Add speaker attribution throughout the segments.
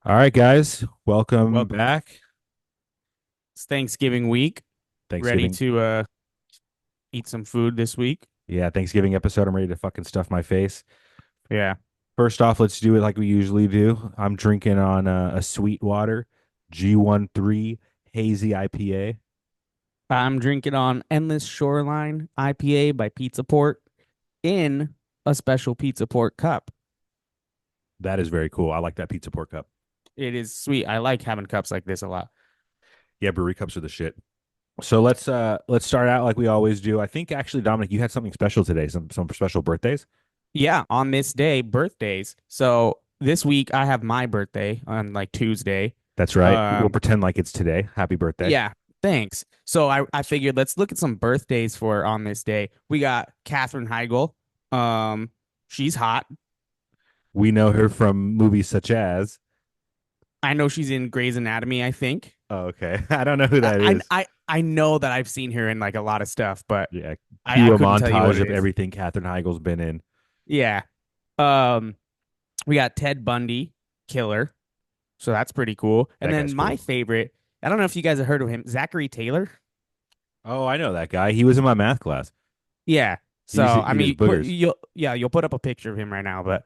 Speaker 1: All right, guys, welcome
Speaker 2: Welcome.
Speaker 1: back.
Speaker 2: It's Thanksgiving week. Ready
Speaker 1: Thanksgiving.
Speaker 2: to eat some food this week?
Speaker 1: Yeah, Thanksgiving episode. I'm ready to fucking stuff my face.
Speaker 2: Yeah.
Speaker 1: First off, let's do it like we usually do. I'm drinking on a Sweetwater G13 Hazy IPA.
Speaker 2: I'm drinking on Endless Shoreline IPA by Pizza Port in a special Pizza Port cup.
Speaker 1: That is very cool. I like that pizza pork cup.
Speaker 2: It is sweet. I like having cups like this a lot.
Speaker 1: Yeah, brewery cups are the shit. So let's start out like we always do. I think actually, Dominic, you had something special today. Some special birthdays.
Speaker 2: Yeah, on this day, birthdays. So this week I have my birthday on like Tuesday.
Speaker 1: That's right. We'll
Speaker 2: Um,
Speaker 1: pretend like it's today. Happy birthday.
Speaker 2: yeah, thanks. So I figured let's look at some birthdays for on this day. We got Katherine Heigl. Um, she's hot.
Speaker 1: We know her from movies such as.
Speaker 2: I know she's in Grey's Anatomy, I think.
Speaker 1: Oh, okay. I don't know who
Speaker 2: I,
Speaker 1: that
Speaker 2: I
Speaker 1: is.
Speaker 2: I know that I've seen her in like a lot of stuff, but
Speaker 1: Yeah,
Speaker 2: I
Speaker 1: cue a
Speaker 2: couldn't tell you what
Speaker 1: montage
Speaker 2: it
Speaker 1: of
Speaker 2: is.
Speaker 1: everything Katherine Heigl's been in.
Speaker 2: Yeah. Um, we got Ted Bundy, killer. So that's pretty cool. And
Speaker 1: That guy's
Speaker 2: then my
Speaker 1: cool.
Speaker 2: favorite, I don't know if you guys have heard of him, Zachary Taylor.
Speaker 1: Oh, I know that guy. He was in my math class.
Speaker 2: Yeah.
Speaker 1: He
Speaker 2: So
Speaker 1: used to
Speaker 2: I
Speaker 1: eat his
Speaker 2: mean,
Speaker 1: boogers.
Speaker 2: you'll put up a picture of him right now, but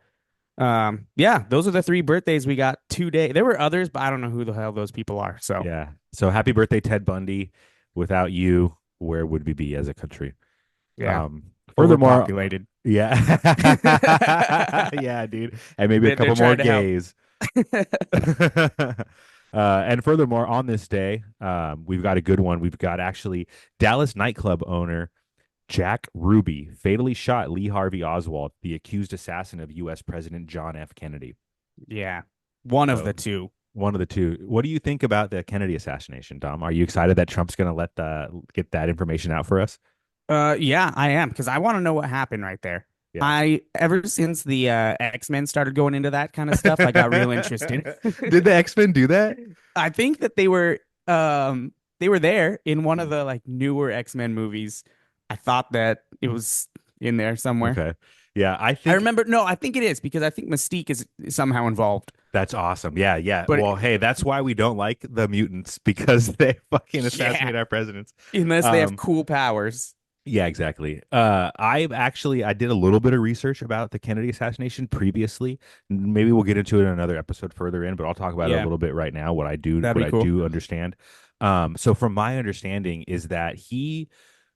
Speaker 2: yeah, those are the three birthdays we got today. There were others, but I don't know who the hell those people are. So
Speaker 1: Yeah. So happy birthday, Ted Bundy. Without you, where would we be as a country?
Speaker 2: yeah,
Speaker 1: Furthermore,
Speaker 2: overpopulated.
Speaker 1: yeah. Yeah, dude. And maybe a
Speaker 2: They're
Speaker 1: couple more
Speaker 2: trying to help.
Speaker 1: gays. And furthermore, on this day, we've got a good one. We've got actually Dallas nightclub owner Jack Ruby fatally shot Lee Harvey Oswald, the accused assassin of U.S. President John F. Kennedy.
Speaker 2: Yeah. One of
Speaker 1: So
Speaker 2: the two.
Speaker 1: one of the two. What do you think about the Kennedy assassination, Dom? Are you excited that Trump's going to get that information out for us?
Speaker 2: Yeah, I am because I want to know what happened right there.
Speaker 1: Yeah.
Speaker 2: I ever since the X-Men started going into that kind of stuff, I got real interested.
Speaker 1: Did the X-Men do that?
Speaker 2: I think that they were there in one of the like newer X-Men movies. I thought that it was in there somewhere.
Speaker 1: Okay. Yeah, I
Speaker 2: I
Speaker 1: think
Speaker 2: remember no, I think it is because I think Mystique is somehow involved.
Speaker 1: that's awesome. Yeah, yeah.
Speaker 2: But
Speaker 1: Well, hey, that's why we don't like the mutants because they fucking
Speaker 2: yeah,
Speaker 1: assassinate our presidents.
Speaker 2: unless they have
Speaker 1: Um,
Speaker 2: cool powers.
Speaker 1: Yeah, exactly. I did a little bit of research about the Kennedy assassination previously. Maybe we'll get into it in another episode further in, but I'll talk about it a
Speaker 2: Yeah,
Speaker 1: little bit right now,
Speaker 2: that'd
Speaker 1: what
Speaker 2: be
Speaker 1: I
Speaker 2: cool.
Speaker 1: do understand. So from my understanding is that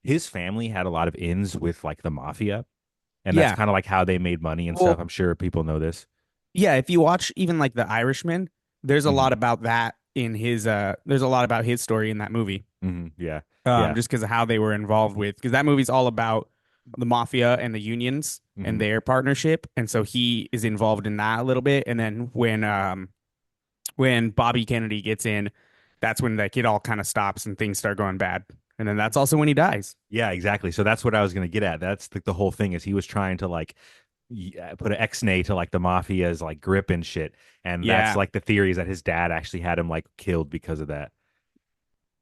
Speaker 1: his family had a lot of ins with like the mafia, and that's
Speaker 2: Yeah.
Speaker 1: kind of like how they made money and stuff.
Speaker 2: Well,
Speaker 1: I'm sure people know this.
Speaker 2: yeah, if you watch even like The Irishman, there's a lot
Speaker 1: Hmm.
Speaker 2: about that in his there's a lot about his story in that movie.
Speaker 1: Hmm. Yeah. Yeah.
Speaker 2: Just because of how they were involved with because that movie's all about the mafia and the unions and
Speaker 1: Hmm.
Speaker 2: their partnership. And so he is involved in that a little bit. And then when Bobby Kennedy gets in, that's when like it all kind of stops and things start going bad. And then that's also when he dies.
Speaker 1: Yeah, exactly. So that's what I was going to get at. That's the whole thing is he was trying to like put an X-nay to like the mafia's like grip and shit. And that's
Speaker 2: Yeah.
Speaker 1: like the theory is that his dad actually had him like killed because of that.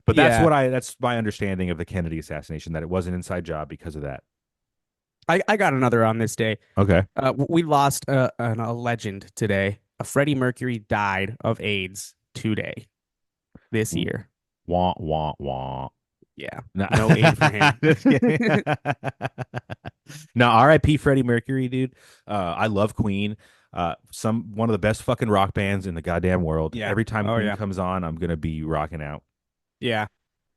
Speaker 1: But
Speaker 2: Yeah.
Speaker 1: that's my understanding of the Kennedy assassination, that it was an inside job because of that.
Speaker 2: I got another on this day.
Speaker 1: Okay.
Speaker 2: We lost a legend today. Freddie Mercury died of AIDS today, this year.
Speaker 1: Wah wah wah.
Speaker 2: Yeah,
Speaker 1: No,
Speaker 2: no aid for him.
Speaker 1: just kidding. No, R.I.P. Freddie Mercury, dude. I love Queen. Some one of the best fucking rock bands in the goddamn world.
Speaker 2: Yeah.
Speaker 1: Every time
Speaker 2: Oh
Speaker 1: Queen
Speaker 2: yeah.
Speaker 1: comes on, I'm gonna be rocking out.
Speaker 2: Yeah.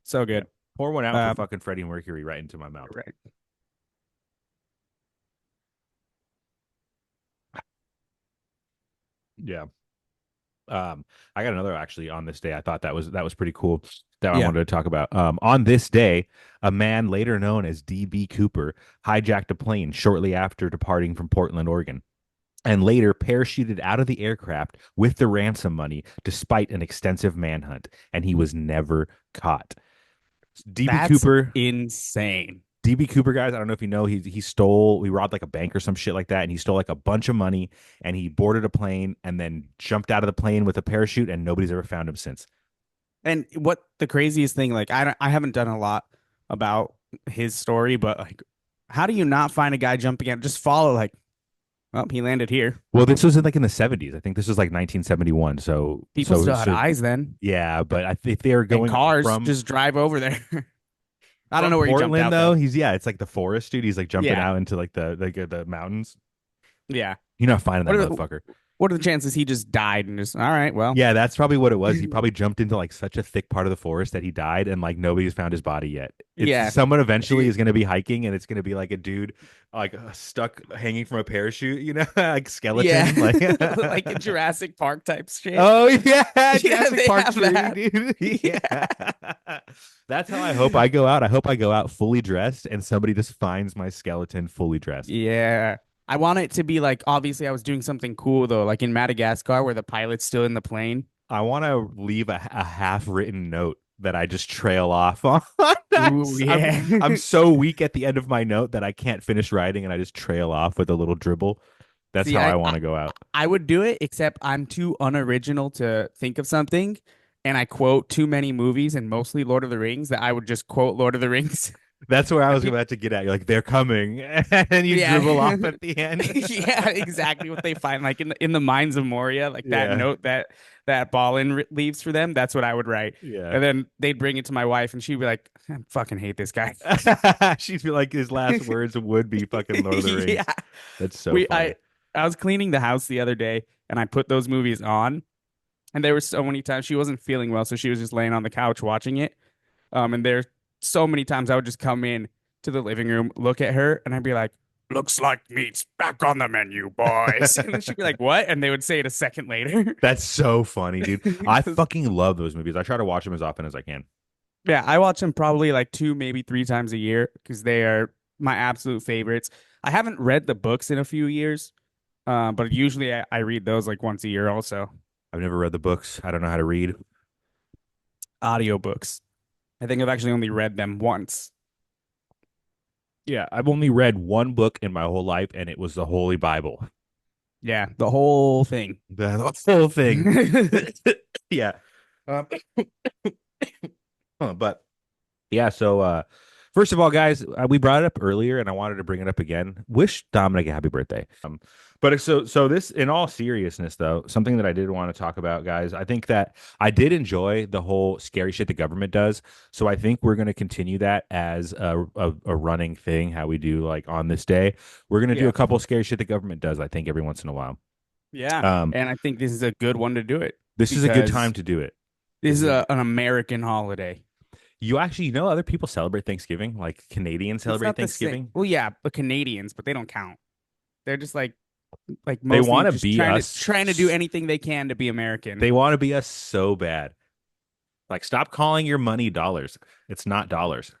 Speaker 2: So
Speaker 1: Yeah.
Speaker 2: good.
Speaker 1: Pour one out for
Speaker 2: Um,
Speaker 1: fucking Freddie Mercury right into my mouth.
Speaker 2: right.
Speaker 1: Yeah. I got another actually on this day. I thought that was pretty cool that I
Speaker 2: Yeah.
Speaker 1: wanted to talk about. On this day, a man later known as DB Cooper hijacked a plane shortly after departing from Portland, Oregon, and later parachuted out of the aircraft with the ransom money despite an extensive manhunt, and he was never caught. DB
Speaker 2: That's
Speaker 1: Cooper
Speaker 2: insane.
Speaker 1: DB Cooper, guys, I don't know if you know, he robbed like a bank or some shit like that, and he stole like a bunch of money, and he boarded a plane and then jumped out of the plane with a parachute, and nobody's ever found him since.
Speaker 2: And what the craziest thing, like I haven't done a lot about his story, but like, how do you not find a guy jumping out? Just follow like Oh, he landed here.
Speaker 1: Well, this was in like in the 70s. I think this was like 1971.
Speaker 2: People still had eyes then.
Speaker 1: Yeah, but if they were
Speaker 2: And
Speaker 1: going
Speaker 2: cars
Speaker 1: from
Speaker 2: just drive over there. I don't
Speaker 1: from
Speaker 2: know where he jumped
Speaker 1: Portland
Speaker 2: out
Speaker 1: though,
Speaker 2: though.
Speaker 1: it's like the forest, dude. He's like jumping
Speaker 2: Yeah.
Speaker 1: out into like the mountains.
Speaker 2: Yeah.
Speaker 1: You're not finding that
Speaker 2: What are the
Speaker 1: motherfucker.
Speaker 2: what are the chances he just died and just all right, well.
Speaker 1: Yeah, that's probably what it was. He probably jumped into like such a thick part of the forest that he died, and like nobody's found his body yet. It's
Speaker 2: Yeah.
Speaker 1: someone eventually is going to be hiking, and it's going to be like a dude like stuck hanging from a parachute, like
Speaker 2: Yeah.
Speaker 1: skeleton, like
Speaker 2: Like a Jurassic Park type shit.
Speaker 1: oh yeah,
Speaker 2: Yeah,
Speaker 1: Jurassic
Speaker 2: they
Speaker 1: Park
Speaker 2: have
Speaker 1: 3,
Speaker 2: that.
Speaker 1: dude.
Speaker 2: Yeah.
Speaker 1: Yeah, that's how I hope I go out. I hope I go out fully dressed, and somebody just finds my skeleton fully dressed.
Speaker 2: Yeah. I want it to be like obviously I was doing something cool though, like in Madagascar where the pilot's still in the plane.
Speaker 1: I want to leave a half-written note that I just trail off on.
Speaker 2: Ooh, yeah.
Speaker 1: I'm so weak at the end of my note that I can't finish writing, and I just trail off with a little dribble. That's
Speaker 2: See,
Speaker 1: how I want to go out.
Speaker 2: I would do it, except I'm too unoriginal to think of something, and I quote too many movies and mostly Lord of the Rings that I would just quote Lord of the Rings.
Speaker 1: That's where I
Speaker 2: And
Speaker 1: was
Speaker 2: people,
Speaker 1: about to get at. You're like, they're coming, and you dribble
Speaker 2: yeah,
Speaker 1: off at the end.
Speaker 2: yeah, exactly what they find, like in the mines of Moria, like that
Speaker 1: Yeah,
Speaker 2: note that Balin leaves for them. That's what I would write,
Speaker 1: yeah.
Speaker 2: and then they'd bring it to my wife, and she'd be like, "I fucking hate this guy."
Speaker 1: She'd be like, his last words would be fucking Lord of the
Speaker 2: Yeah,
Speaker 1: Rings. That's so
Speaker 2: we
Speaker 1: funny.
Speaker 2: I was cleaning the house the other day, and I put those movies on, and there were so many times she wasn't feeling well, so she was just laying on the couch watching it. And there's so many times I would just come in to the living room, look at her, and I'd be like, "Looks like meat's back on the menu, boys." And then she'd be like, "What?" And they would say it a second later.
Speaker 1: That's so funny, dude. I fucking love those movies. I try to watch them as often as I can.
Speaker 2: Yeah, I watch them probably like two, maybe three times a year because they are my absolute favorites. I haven't read the books in a few years, but usually I read those like once a year also.
Speaker 1: I've never read the books. I don't know how to read.
Speaker 2: Audiobooks. I think I've actually only read them once.
Speaker 1: Yeah, I've only read one book in my whole life, and it was the Holy Bible.
Speaker 2: Yeah, the whole thing.
Speaker 1: The whole thing. Yeah. Um, but yeah, so first of all, guys, we brought it up earlier, and I wanted to bring it up again. Wish Dominic a happy birthday. But so this, in all seriousness, though, something that I did want to talk about, guys. I think that I did enjoy the whole scary shit the government does. So I think we're going to continue that as a running thing. How we do like on this day, we're going to do
Speaker 2: Yeah.
Speaker 1: a couple scary shit the government does. I think every once in a while.
Speaker 2: Yeah.
Speaker 1: Um,
Speaker 2: And I think this is a good one to do it
Speaker 1: this is a good time
Speaker 2: because
Speaker 1: to do it.
Speaker 2: this
Speaker 1: This
Speaker 2: is
Speaker 1: is
Speaker 2: an American holiday.
Speaker 1: You actually know other people celebrate Thanksgiving, like Canadians
Speaker 2: It's
Speaker 1: celebrate
Speaker 2: not the same.
Speaker 1: Thanksgiving.
Speaker 2: Well, yeah, but Canadians, but they don't count. They're just like
Speaker 1: They
Speaker 2: mostly
Speaker 1: want to
Speaker 2: just
Speaker 1: be us.
Speaker 2: trying to do anything they can to be American.
Speaker 1: They want to be us so bad. Like, stop calling your money dollars. It's not dollars.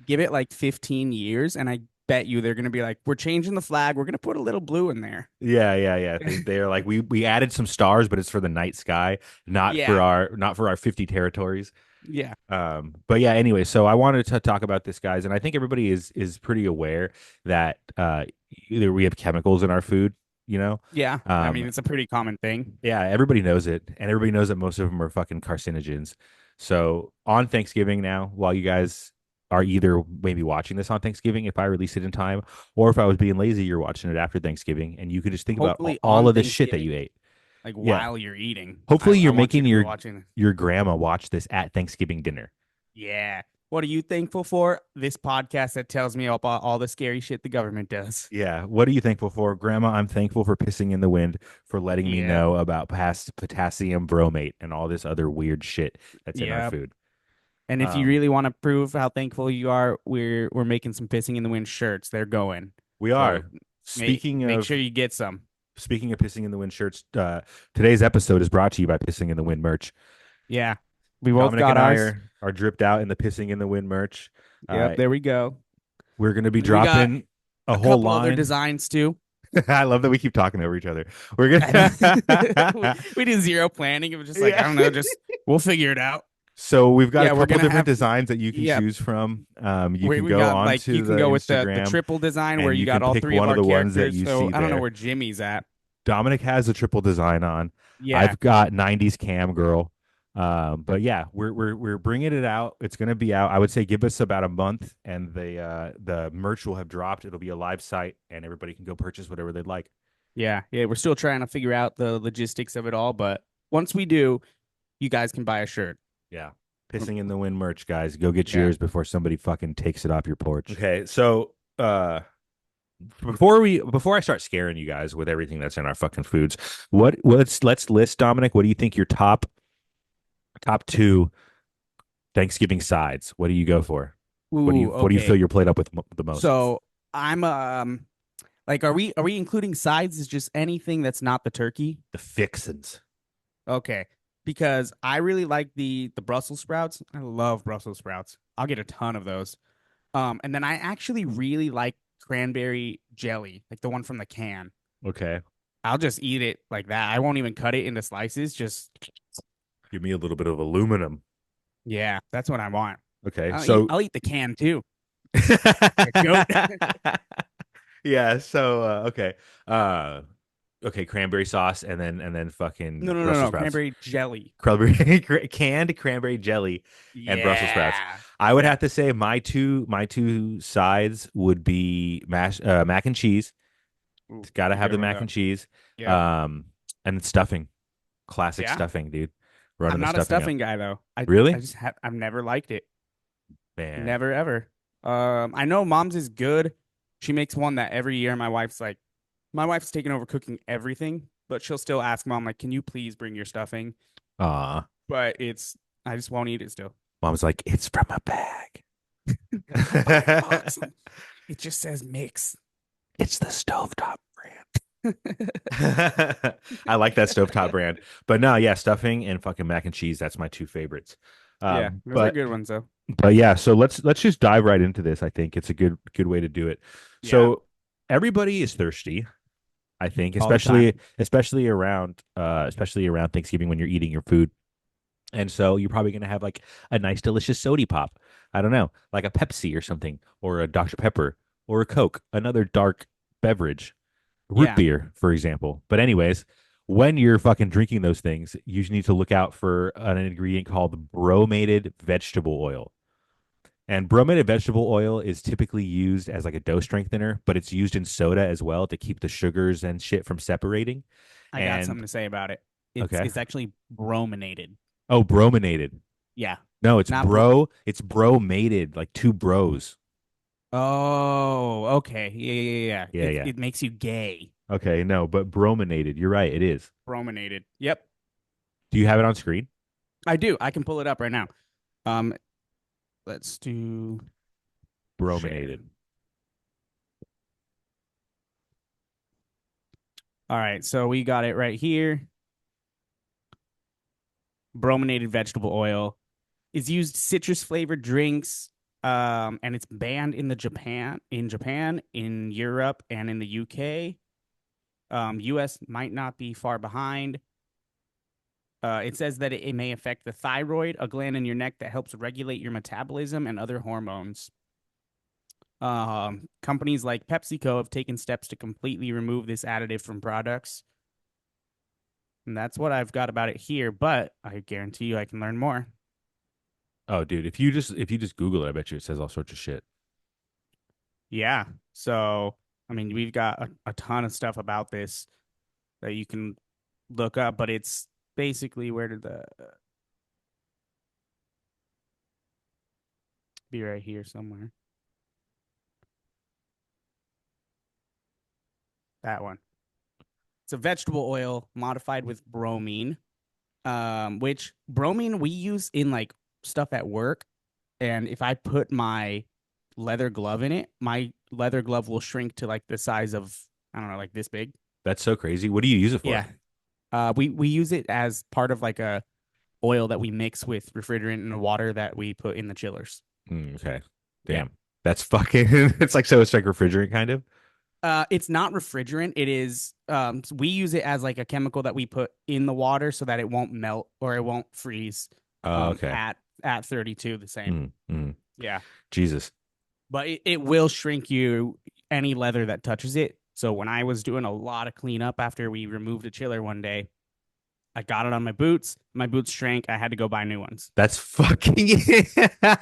Speaker 2: Give it like 15 years, and I bet you they're gonna be like, we're changing the flag. We're gonna put a little blue in there.
Speaker 1: Yeah, yeah, yeah. They're like we added some stars, but it's for the night sky,
Speaker 2: Yeah.
Speaker 1: not for our 50 territories.
Speaker 2: Yeah.
Speaker 1: But yeah. Anyway, so I wanted to talk about this, guys, and I think everybody is pretty aware that either we have chemicals in our food. You know,
Speaker 2: Yeah. I mean,
Speaker 1: um,
Speaker 2: it's a pretty common thing.
Speaker 1: yeah, everybody knows it, and everybody knows that most of them are fucking carcinogens. So on Thanksgiving now, while you guys are either maybe watching this on Thanksgiving, if I release it in time, or if I was being lazy, you're watching it after Thanksgiving, and you could just think about
Speaker 2: Hopefully
Speaker 1: all
Speaker 2: on
Speaker 1: of the shit that you
Speaker 2: Thanksgiving,
Speaker 1: ate.
Speaker 2: like
Speaker 1: Yeah.
Speaker 2: while you're eating.
Speaker 1: Hopefully,
Speaker 2: I
Speaker 1: you're
Speaker 2: want you
Speaker 1: making
Speaker 2: to be watching.
Speaker 1: your grandma watch this at Thanksgiving dinner.
Speaker 2: Yeah. What are you thankful for? This podcast that tells me about all the scary shit the government does.
Speaker 1: Yeah. What are you thankful for, Grandma? I'm thankful for pissing in the wind, for letting me
Speaker 2: Yeah.
Speaker 1: know about past potassium bromate and all this other weird shit that's in our
Speaker 2: Yep.
Speaker 1: food.
Speaker 2: And if you
Speaker 1: Um,
Speaker 2: really want to prove how thankful you are, we're making some pissing in the wind shirts. They're going.
Speaker 1: we
Speaker 2: So
Speaker 1: are. Speaking
Speaker 2: make
Speaker 1: of
Speaker 2: sure you get some.
Speaker 1: Speaking of pissing in the wind shirts, today's episode is brought to you by Pissing in the Wind merch.
Speaker 2: Yeah. We both
Speaker 1: Dominic
Speaker 2: got
Speaker 1: and I
Speaker 2: ours.
Speaker 1: are dripped out in the Pissing in the Wind merch.
Speaker 2: Yep, there we go.
Speaker 1: We're going to be
Speaker 2: We got
Speaker 1: dropping a
Speaker 2: A
Speaker 1: whole
Speaker 2: couple other
Speaker 1: line.
Speaker 2: designs too.
Speaker 1: I love that we keep talking over each other. We're gonna.
Speaker 2: We did zero planning. It was just like, I don't know, just we'll figure it out.
Speaker 1: So we've got
Speaker 2: Yeah,
Speaker 1: a
Speaker 2: we're
Speaker 1: couple
Speaker 2: gonna
Speaker 1: different
Speaker 2: have-
Speaker 1: designs that you can
Speaker 2: yeah.
Speaker 1: choose from. You
Speaker 2: We
Speaker 1: can
Speaker 2: we
Speaker 1: go
Speaker 2: got
Speaker 1: on
Speaker 2: like
Speaker 1: to
Speaker 2: you can
Speaker 1: the
Speaker 2: go with the
Speaker 1: Instagram.
Speaker 2: triple design
Speaker 1: and
Speaker 2: where
Speaker 1: you
Speaker 2: you got
Speaker 1: can
Speaker 2: all
Speaker 1: pick
Speaker 2: three of
Speaker 1: one of
Speaker 2: our
Speaker 1: the ones that
Speaker 2: characters.
Speaker 1: you
Speaker 2: So
Speaker 1: see
Speaker 2: I don't know
Speaker 1: there.
Speaker 2: where Jimmy's at.
Speaker 1: Dominic has a triple design on.
Speaker 2: Yeah.
Speaker 1: I've got 90s cam girl. But yeah, we're bringing it out. It's going to be out. I would say give us about a month, and the merch will have dropped. It'll be a live site, and everybody can go purchase whatever they'd like.
Speaker 2: Yeah, yeah, we're still trying to figure out the logistics of it all, but once we do, you guys can buy a shirt.
Speaker 1: Yeah. Pissing in the wind merch, guys. Go get
Speaker 2: Yeah.
Speaker 1: yours before somebody fucking takes it off your porch. Okay, so before I start scaring you guys with everything that's in our fucking foods, let's list, Dominic. What do you think your top two Thanksgiving sides? What do you go for?
Speaker 2: Ooh,
Speaker 1: What do you fill
Speaker 2: okay.
Speaker 1: your plate up with the most?
Speaker 2: So I'm like, are we including sides as just anything that's not the turkey?
Speaker 1: The fixins.
Speaker 2: Okay. Because I really like the Brussels sprouts. I love Brussels sprouts. I'll get a ton of those. And then I actually really like cranberry jelly, like the one from the can.
Speaker 1: Okay.
Speaker 2: I'll just eat it like that. I won't even cut it into slices. Just
Speaker 1: Give me a little bit of aluminum.
Speaker 2: yeah, that's what I want.
Speaker 1: Okay.
Speaker 2: I'll eat
Speaker 1: So
Speaker 2: I'll eat the can too. Like a goat.
Speaker 1: yeah, so okay. Uh okay, cranberry sauce and then
Speaker 2: No,
Speaker 1: fucking
Speaker 2: no, no,
Speaker 1: Brussels
Speaker 2: no.
Speaker 1: sprouts.
Speaker 2: Cranberry jelly.
Speaker 1: Canned cranberry jelly and Brussels sprouts.
Speaker 2: Yeah.
Speaker 1: I would
Speaker 2: Yeah.
Speaker 1: have to say my two sides would be mac and cheese.
Speaker 2: Ooh,
Speaker 1: It's got to
Speaker 2: that's a
Speaker 1: have
Speaker 2: good
Speaker 1: the
Speaker 2: one
Speaker 1: mac
Speaker 2: though.
Speaker 1: and cheese.
Speaker 2: Yep.
Speaker 1: Um and stuffing. Classic
Speaker 2: Yeah.
Speaker 1: stuffing, dude.
Speaker 2: I'm
Speaker 1: Running the
Speaker 2: not a
Speaker 1: stuffing up.
Speaker 2: stuffing guy though. I
Speaker 1: Really?
Speaker 2: just have I've never liked it.
Speaker 1: Man.
Speaker 2: Never ever. I know mom's is good. She makes one that every year my wife's taken over cooking everything, but she'll still ask mom like, "Can you please bring your stuffing?"
Speaker 1: Aw.
Speaker 2: But I just won't eat it still.
Speaker 1: Mom's like, it's from a bag.
Speaker 2: Buy a box. It just says mix.
Speaker 1: It's the stovetop brand. I like that stovetop brand. But no, yeah, stuffing and fucking mac and cheese, that's my two favorites.
Speaker 2: Yeah,
Speaker 1: Um,
Speaker 2: those are
Speaker 1: but
Speaker 2: good ones though.
Speaker 1: but yeah, so let's just dive right into this. I think it's a good way to do it.
Speaker 2: Yeah,
Speaker 1: So everybody is thirsty, I think,
Speaker 2: all the time.
Speaker 1: especially around Thanksgiving when you're eating your food. And so you're probably gonna have like a nice delicious sody pop. I don't know, like a Pepsi or something, or a Dr. Pepper, or a Coke, another dark beverage, root
Speaker 2: Yeah,
Speaker 1: beer, for example. But anyways, when you're fucking drinking those things, you need to look out for an ingredient called bromated vegetable oil. And bromated vegetable oil is typically used as like a dough strengthener, but it's used in soda as well to keep the sugars and shit from separating.
Speaker 2: I got
Speaker 1: And
Speaker 2: something to say about it. It's
Speaker 1: okay.
Speaker 2: it's actually brominated.
Speaker 1: Oh, brominated.
Speaker 2: Yeah,
Speaker 1: No, it's
Speaker 2: not bro.
Speaker 1: it's bromated, like two bros.
Speaker 2: Oh, okay. Yeah, yeah, yeah. Yeah.
Speaker 1: Yeah,
Speaker 2: It
Speaker 1: yeah.
Speaker 2: it makes you gay.
Speaker 1: Okay, no, but brominated. You're right, it is.
Speaker 2: Brominated. Yep,
Speaker 1: Do you have it on screen?
Speaker 2: I do. I can pull it up right now. Um, let's do share.
Speaker 1: Brominated.
Speaker 2: All right, so we got it right here. Brominated vegetable oil is used citrus flavored drinks, and it's banned in Japan, in Europe, and in the UK. US might not be far behind. It says that it may affect the thyroid, a gland in your neck that helps regulate your metabolism and other hormones. Companies like PepsiCo have taken steps to completely remove this additive from products. And that's what I've got about it here, but I guarantee you I can learn more.
Speaker 1: Oh, dude, if you just Google it, I bet you it says all sorts of shit.
Speaker 2: Yeah. So, I mean, we've got a ton of stuff about this that you can look up, but it's basically where did the be right here somewhere. That one. It's a vegetable oil modified with bromine, which bromine we use in like stuff at work. And if I put my leather glove in it, my leather glove will shrink to like the size of, I don't know, like this big.
Speaker 1: That's so crazy. What do you use it for?
Speaker 2: Yeah. We use it as part of like a oil that we mix with refrigerant and water that we put in the chillers.
Speaker 1: Okay.
Speaker 2: Yeah.
Speaker 1: Damn. That's fucking it's like refrigerant kind of.
Speaker 2: It's not refrigerant. It is we use it as like a chemical that we put in the water so that it won't melt or it won't freeze
Speaker 1: Oh, okay.
Speaker 2: at 32 the same.
Speaker 1: Mm.
Speaker 2: Yeah.
Speaker 1: Jesus.
Speaker 2: But it will shrink you any leather that touches it. So when I was doing a lot of cleanup after we removed a chiller one day, I got it on my boots. My boots shrank. I had to go buy new ones.
Speaker 1: That's fucking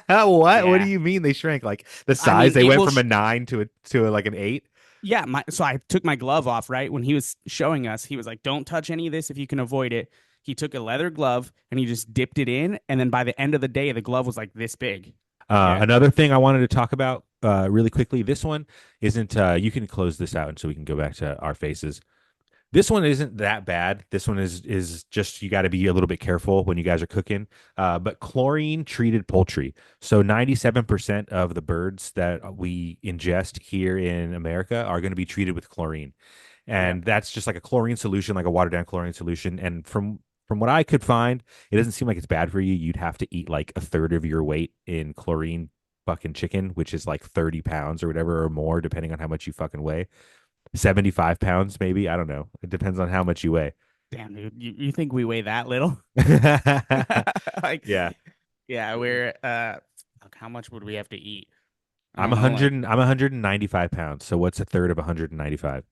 Speaker 1: what? What do
Speaker 2: Yeah.
Speaker 1: you mean they shrank? Like the
Speaker 2: I
Speaker 1: size
Speaker 2: mean,
Speaker 1: they
Speaker 2: it
Speaker 1: went
Speaker 2: will
Speaker 1: from a 9 to like an 8?
Speaker 2: Yeah, so I took my glove off, right? When he was showing us, he was like, "Don't touch any of this if you can avoid it." He took a leather glove and he just dipped it in, and then by the end of the day, the glove was like this big. Yeah.
Speaker 1: Another thing I wanted to talk about really quickly. This one isn't. You can close this out, and so we can go back to our faces. This one isn't that bad. This one is just you got to be a little bit careful when you guys are cooking. But chlorine treated poultry. So 97% of the birds that we ingest here in America are going to be treated with chlorine.
Speaker 2: Yeah.
Speaker 1: And that's just like a chlorine solution, like a watered down chlorine solution. And from what I could find, it doesn't seem like it's bad for you. You'd have to eat like a third of your weight in chlorine fucking chicken, which is like 30 pounds or whatever or more, depending on how much you fucking weigh. 75 pounds, maybe. I don't know. It depends on how much you weigh.
Speaker 2: Damn, dude, you think we weigh that little? Like,
Speaker 1: Yeah.
Speaker 2: yeah, we're fuck, how much would we have to eat? I
Speaker 1: I'm
Speaker 2: don't know, like
Speaker 1: 195 pounds. So what's a third of 195?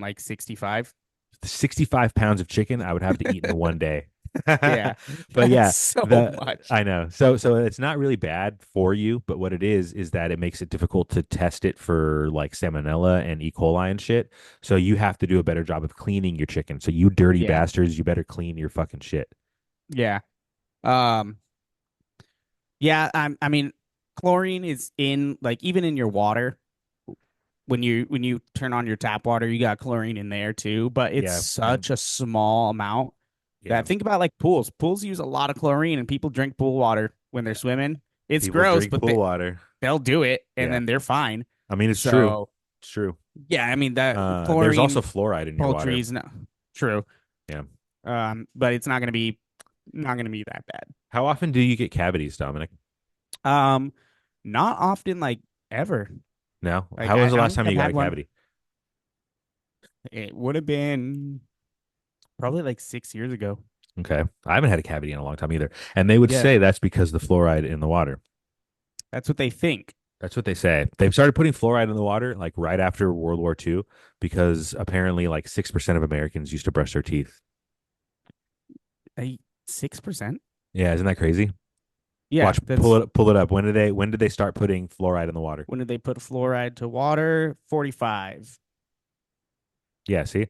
Speaker 2: like 65.
Speaker 1: 65 pounds of chicken I would have to eat in one day.
Speaker 2: Yeah,
Speaker 1: But
Speaker 2: that's
Speaker 1: yeah,
Speaker 2: so
Speaker 1: the
Speaker 2: much.
Speaker 1: I know. So it's not really bad for you, but what it is that it makes it difficult to test it for like salmonella and E. coli and shit. So you have to do a better job of cleaning your chicken. So you dirty
Speaker 2: Yeah,
Speaker 1: bastards, you better clean your fucking shit.
Speaker 2: yeah. Um, yeah, I mean, chlorine is in like even in your water. When you turn on your tap water, you got chlorine in there too, but it's
Speaker 1: Yeah, and
Speaker 2: such a small amount
Speaker 1: yeah,
Speaker 2: that think about like pools. Pools use a lot of chlorine and people drink pool water when they're swimming. It's
Speaker 1: people
Speaker 2: gross,
Speaker 1: drink
Speaker 2: but
Speaker 1: pool water.
Speaker 2: they'll do it and
Speaker 1: Yeah.
Speaker 2: then they're fine.
Speaker 1: I mean, it's true.
Speaker 2: So
Speaker 1: It's true.
Speaker 2: yeah, I mean that
Speaker 1: There's also
Speaker 2: chlorine
Speaker 1: fluoride in your
Speaker 2: poultry
Speaker 1: water.
Speaker 2: is no true.
Speaker 1: Yeah.
Speaker 2: But it's not gonna be that bad.
Speaker 1: How often do you get cavities, Dominic?
Speaker 2: Um, not often, like ever.
Speaker 1: No.
Speaker 2: Like
Speaker 1: How was the
Speaker 2: I
Speaker 1: last
Speaker 2: don't think
Speaker 1: time
Speaker 2: I've
Speaker 1: you got
Speaker 2: had
Speaker 1: a
Speaker 2: one.
Speaker 1: cavity?
Speaker 2: It would have been probably like 6 years ago.
Speaker 1: Okay. I haven't had a cavity in a long time either. And they would
Speaker 2: Yeah,
Speaker 1: say that's because the fluoride in the water.
Speaker 2: that's what they think.
Speaker 1: That's what they say. They've started putting fluoride in the water like right after World War II because apparently like 6% of Americans used to brush their teeth.
Speaker 2: 6%.
Speaker 1: Yeah, isn't that crazy?
Speaker 2: Yeah,
Speaker 1: Watch,
Speaker 2: that's
Speaker 1: pull it up. When did they start putting fluoride in the water?
Speaker 2: when did they put fluoride to water? 45.
Speaker 1: Yeah, see?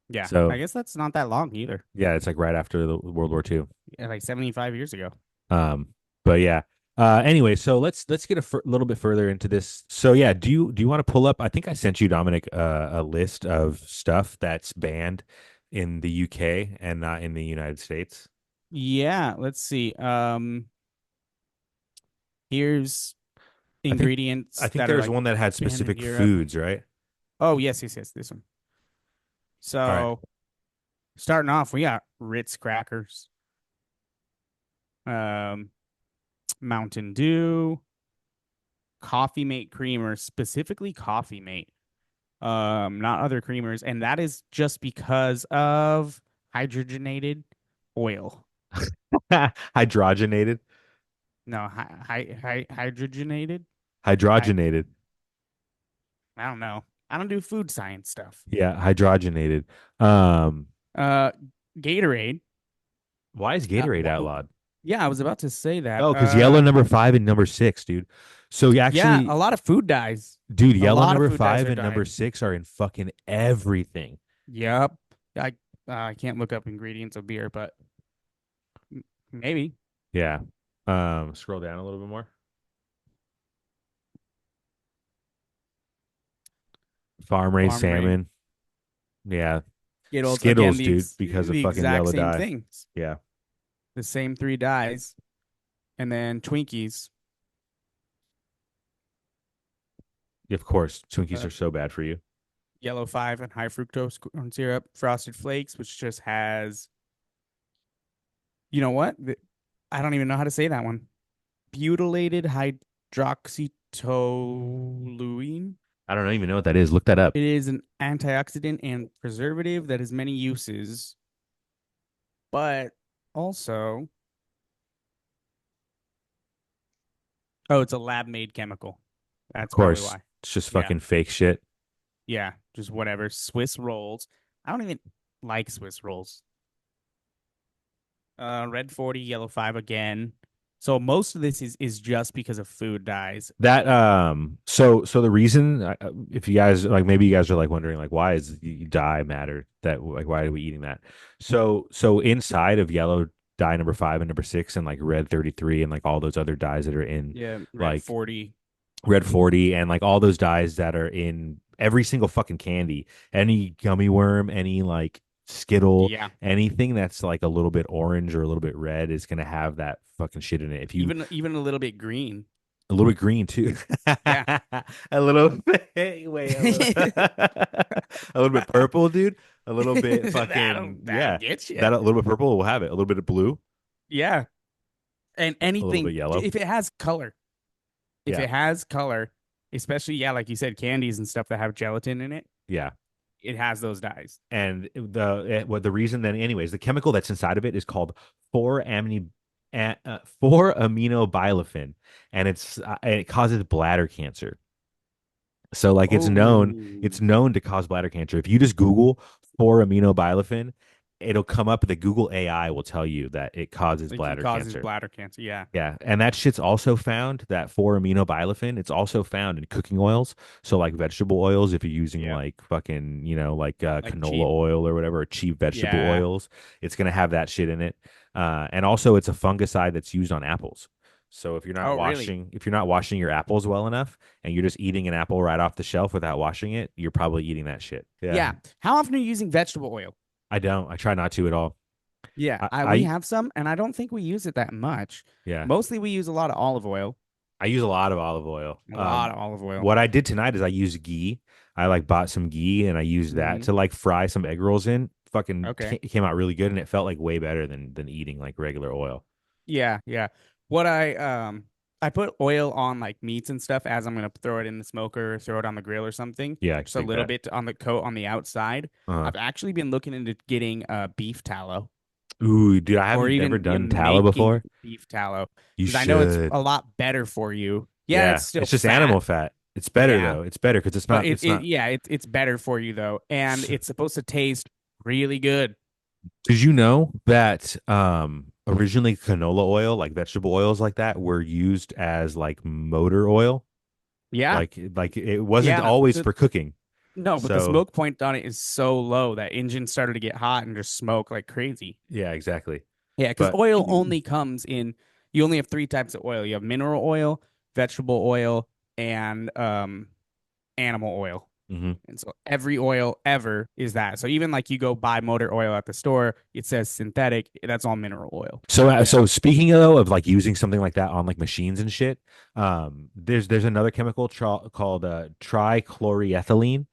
Speaker 2: Yeah, I
Speaker 1: So,
Speaker 2: guess that's not that long either.
Speaker 1: yeah, it's like right after the World War II.
Speaker 2: Yeah, like 75 years ago.
Speaker 1: Um, but yeah. Anyway, so let's get a little bit further into this. So yeah, do you want to pull up? I think I sent you Dominic a list of stuff that's banned in the UK and not in the United States.
Speaker 2: Yeah, let's see. Here's
Speaker 1: I think I
Speaker 2: ingredients
Speaker 1: think
Speaker 2: that are
Speaker 1: there's
Speaker 2: like
Speaker 1: one that had
Speaker 2: banned in
Speaker 1: specific
Speaker 2: Europe.
Speaker 1: foods, right?
Speaker 2: Oh, yes, yes, yes, this one.
Speaker 1: All right.
Speaker 2: So starting off, we got Ritz crackers, um, Mountain Dew, Coffee Mate creamer, specifically Coffee Mate, not other creamers, and that is just because of hydrogenated oil.
Speaker 1: Hydrogenated,
Speaker 2: No, hydrogenated. I
Speaker 1: hydrogenated.
Speaker 2: I don't know. I don't do food science stuff.
Speaker 1: Yeah, hydrogenated. Um,
Speaker 2: Uh, Gatorade.
Speaker 1: why is
Speaker 2: Uh,
Speaker 1: Gatorade
Speaker 2: wh-
Speaker 1: outlawed?
Speaker 2: yeah, I was about to say that.
Speaker 1: Oh, because yellow number five and number six, dude. So you
Speaker 2: Yeah,
Speaker 1: actually,
Speaker 2: a lot of food dyes.
Speaker 1: dude,
Speaker 2: A
Speaker 1: yellow
Speaker 2: lot of
Speaker 1: number
Speaker 2: food dyes
Speaker 1: five
Speaker 2: are
Speaker 1: and number
Speaker 2: dyed.
Speaker 1: six are in fucking everything.
Speaker 2: Yep. I I can't look up ingredients of beer, but maybe
Speaker 1: Yeah. Scroll down a little bit more. Farm raised
Speaker 2: farm raised
Speaker 1: salmon. Yeah.
Speaker 2: Skittles again.
Speaker 1: Skittles,
Speaker 2: The
Speaker 1: dude,
Speaker 2: ex
Speaker 1: because of
Speaker 2: the
Speaker 1: fucking
Speaker 2: exact
Speaker 1: yellow
Speaker 2: same
Speaker 1: dye.
Speaker 2: things.
Speaker 1: Yeah.
Speaker 2: The same three dyes, and then Twinkies.
Speaker 1: Of course, Twinkies
Speaker 2: Uh,
Speaker 1: are so bad for you.
Speaker 2: Yellow 5 and high fructose corn syrup, Frosted Flakes, which just has, you know what? I don't even know how to say that one. Butylated hydroxytoluene.
Speaker 1: I don't even know what that is. Look that up.
Speaker 2: It is an antioxidant and preservative that has many uses, but also, oh, it's a lab made chemical.
Speaker 1: Of
Speaker 2: That's probably
Speaker 1: course,
Speaker 2: why.
Speaker 1: it's just
Speaker 2: Yeah.
Speaker 1: fucking fake shit.
Speaker 2: Yeah. Just whatever. Swiss rolls. I don't even like Swiss rolls. Red 40, yellow 5 again. So most of this is just because of food dyes.
Speaker 1: That so the reason if you guys like maybe you guys are like wondering like why is dye matter that like why are we eating that? So inside of yellow dye number 5 and number 6 and like red 33 and like all those other dyes that are in
Speaker 2: Yeah, red
Speaker 1: like
Speaker 2: 40.
Speaker 1: red 40 and like all those dyes that are in every single fucking candy, any gummy worm, any like Skittle,
Speaker 2: Yeah.
Speaker 1: anything that's like a little bit orange or a little bit red is gonna have that fucking shit in it. If you
Speaker 2: Even a little bit green.
Speaker 1: a little bit green too.
Speaker 2: Yeah.
Speaker 1: A little bit, wait, a little bit purple, dude. A little bit fucking
Speaker 2: That'll
Speaker 1: yeah.
Speaker 2: get you.
Speaker 1: That a little bit purple will have it. A little bit of blue,
Speaker 2: Yeah. And
Speaker 1: a little bit
Speaker 2: anything
Speaker 1: yellow.
Speaker 2: if it has color. If
Speaker 1: Yeah,
Speaker 2: it has color, especially yeah, like you said, candies and stuff that have gelatin in it,
Speaker 1: yeah.
Speaker 2: it has those dyes.
Speaker 1: And what the reason then, anyways, the chemical that's inside of it is called 4-aminobilafin, and it causes bladder cancer. So like it's
Speaker 2: Oh.
Speaker 1: known to cause bladder cancer. If you just Google 4-aminobilafin, it'll come up. The Google AI will tell you that it causes
Speaker 2: It can
Speaker 1: bladder
Speaker 2: cause
Speaker 1: cancer.
Speaker 2: bladder cancer. Yeah.
Speaker 1: Yeah, and that shit's also found that 4-aminobilafin. It's also found in cooking oils. So like vegetable oils, if you're using
Speaker 2: Yeah.
Speaker 1: like fucking like
Speaker 2: Like
Speaker 1: canola
Speaker 2: cheap.
Speaker 1: oil or whatever, or cheap vegetable
Speaker 2: Yeah.
Speaker 1: oils, it's gonna have that shit in it. And also it's a fungicide that's used on apples. So
Speaker 2: Oh, really?
Speaker 1: if you're not washing your apples well enough, and you're just eating an apple right off the shelf without washing it, you're probably eating that shit. Yeah,
Speaker 2: Yeah. How often are you using vegetable oil?
Speaker 1: I don't. I try not to at all.
Speaker 2: Yeah, we
Speaker 1: I
Speaker 2: have some, and I don't think we use it that much.
Speaker 1: yeah.
Speaker 2: Mostly, we use a lot of olive oil.
Speaker 1: I use a lot of olive oil.
Speaker 2: A lot of olive oil.
Speaker 1: What I did tonight is I used ghee. I like bought some ghee and I used that
Speaker 2: Hmm.
Speaker 1: to like fry some egg rolls in. Fucking
Speaker 2: Okay.
Speaker 1: came out really good and it felt like way better than eating like regular oil.
Speaker 2: Yeah, yeah. What I put oil on like meats and stuff as I'm gonna throw it in the smoker, throw it on the grill or something.
Speaker 1: Yeah, I
Speaker 2: Just a
Speaker 1: dig
Speaker 2: little
Speaker 1: that.
Speaker 2: bit on the coat on the outside.
Speaker 1: Uh,
Speaker 2: I've actually been looking into getting beef tallow
Speaker 1: ooh, dude, I
Speaker 2: or
Speaker 1: haven't ever
Speaker 2: even
Speaker 1: done tallow
Speaker 2: making
Speaker 1: before.
Speaker 2: beef tallow
Speaker 1: You
Speaker 2: because I know it's
Speaker 1: should.
Speaker 2: a lot better for you. Yeah, it's
Speaker 1: Yeah,
Speaker 2: still
Speaker 1: it's just
Speaker 2: fat.
Speaker 1: animal fat. It's better
Speaker 2: Yeah,
Speaker 1: though. It's better because
Speaker 2: but it,
Speaker 1: it's
Speaker 2: it
Speaker 1: not.
Speaker 2: yeah, it's better for you though, and it's supposed to taste really good.
Speaker 1: Did you know that originally canola oil, like vegetable oils like that, were used as like motor oil?
Speaker 2: Yeah,
Speaker 1: Like it wasn't
Speaker 2: yeah.
Speaker 1: always for cooking.
Speaker 2: No, but the
Speaker 1: So
Speaker 2: smoke point on it is so low that engines started to get hot and just smoke like crazy.
Speaker 1: yeah, exactly.
Speaker 2: Yeah, because
Speaker 1: But
Speaker 2: oil only comes in. You only have three types of oil. You have mineral oil, vegetable oil, and animal oil.
Speaker 1: mhm.
Speaker 2: And so every oil ever is that. So even like you go buy motor oil at the store, it says synthetic. That's all mineral oil.
Speaker 1: So
Speaker 2: Yeah.
Speaker 1: so speaking though of like using something like that on like machines and shit, there's another chemical called trichloroethylene,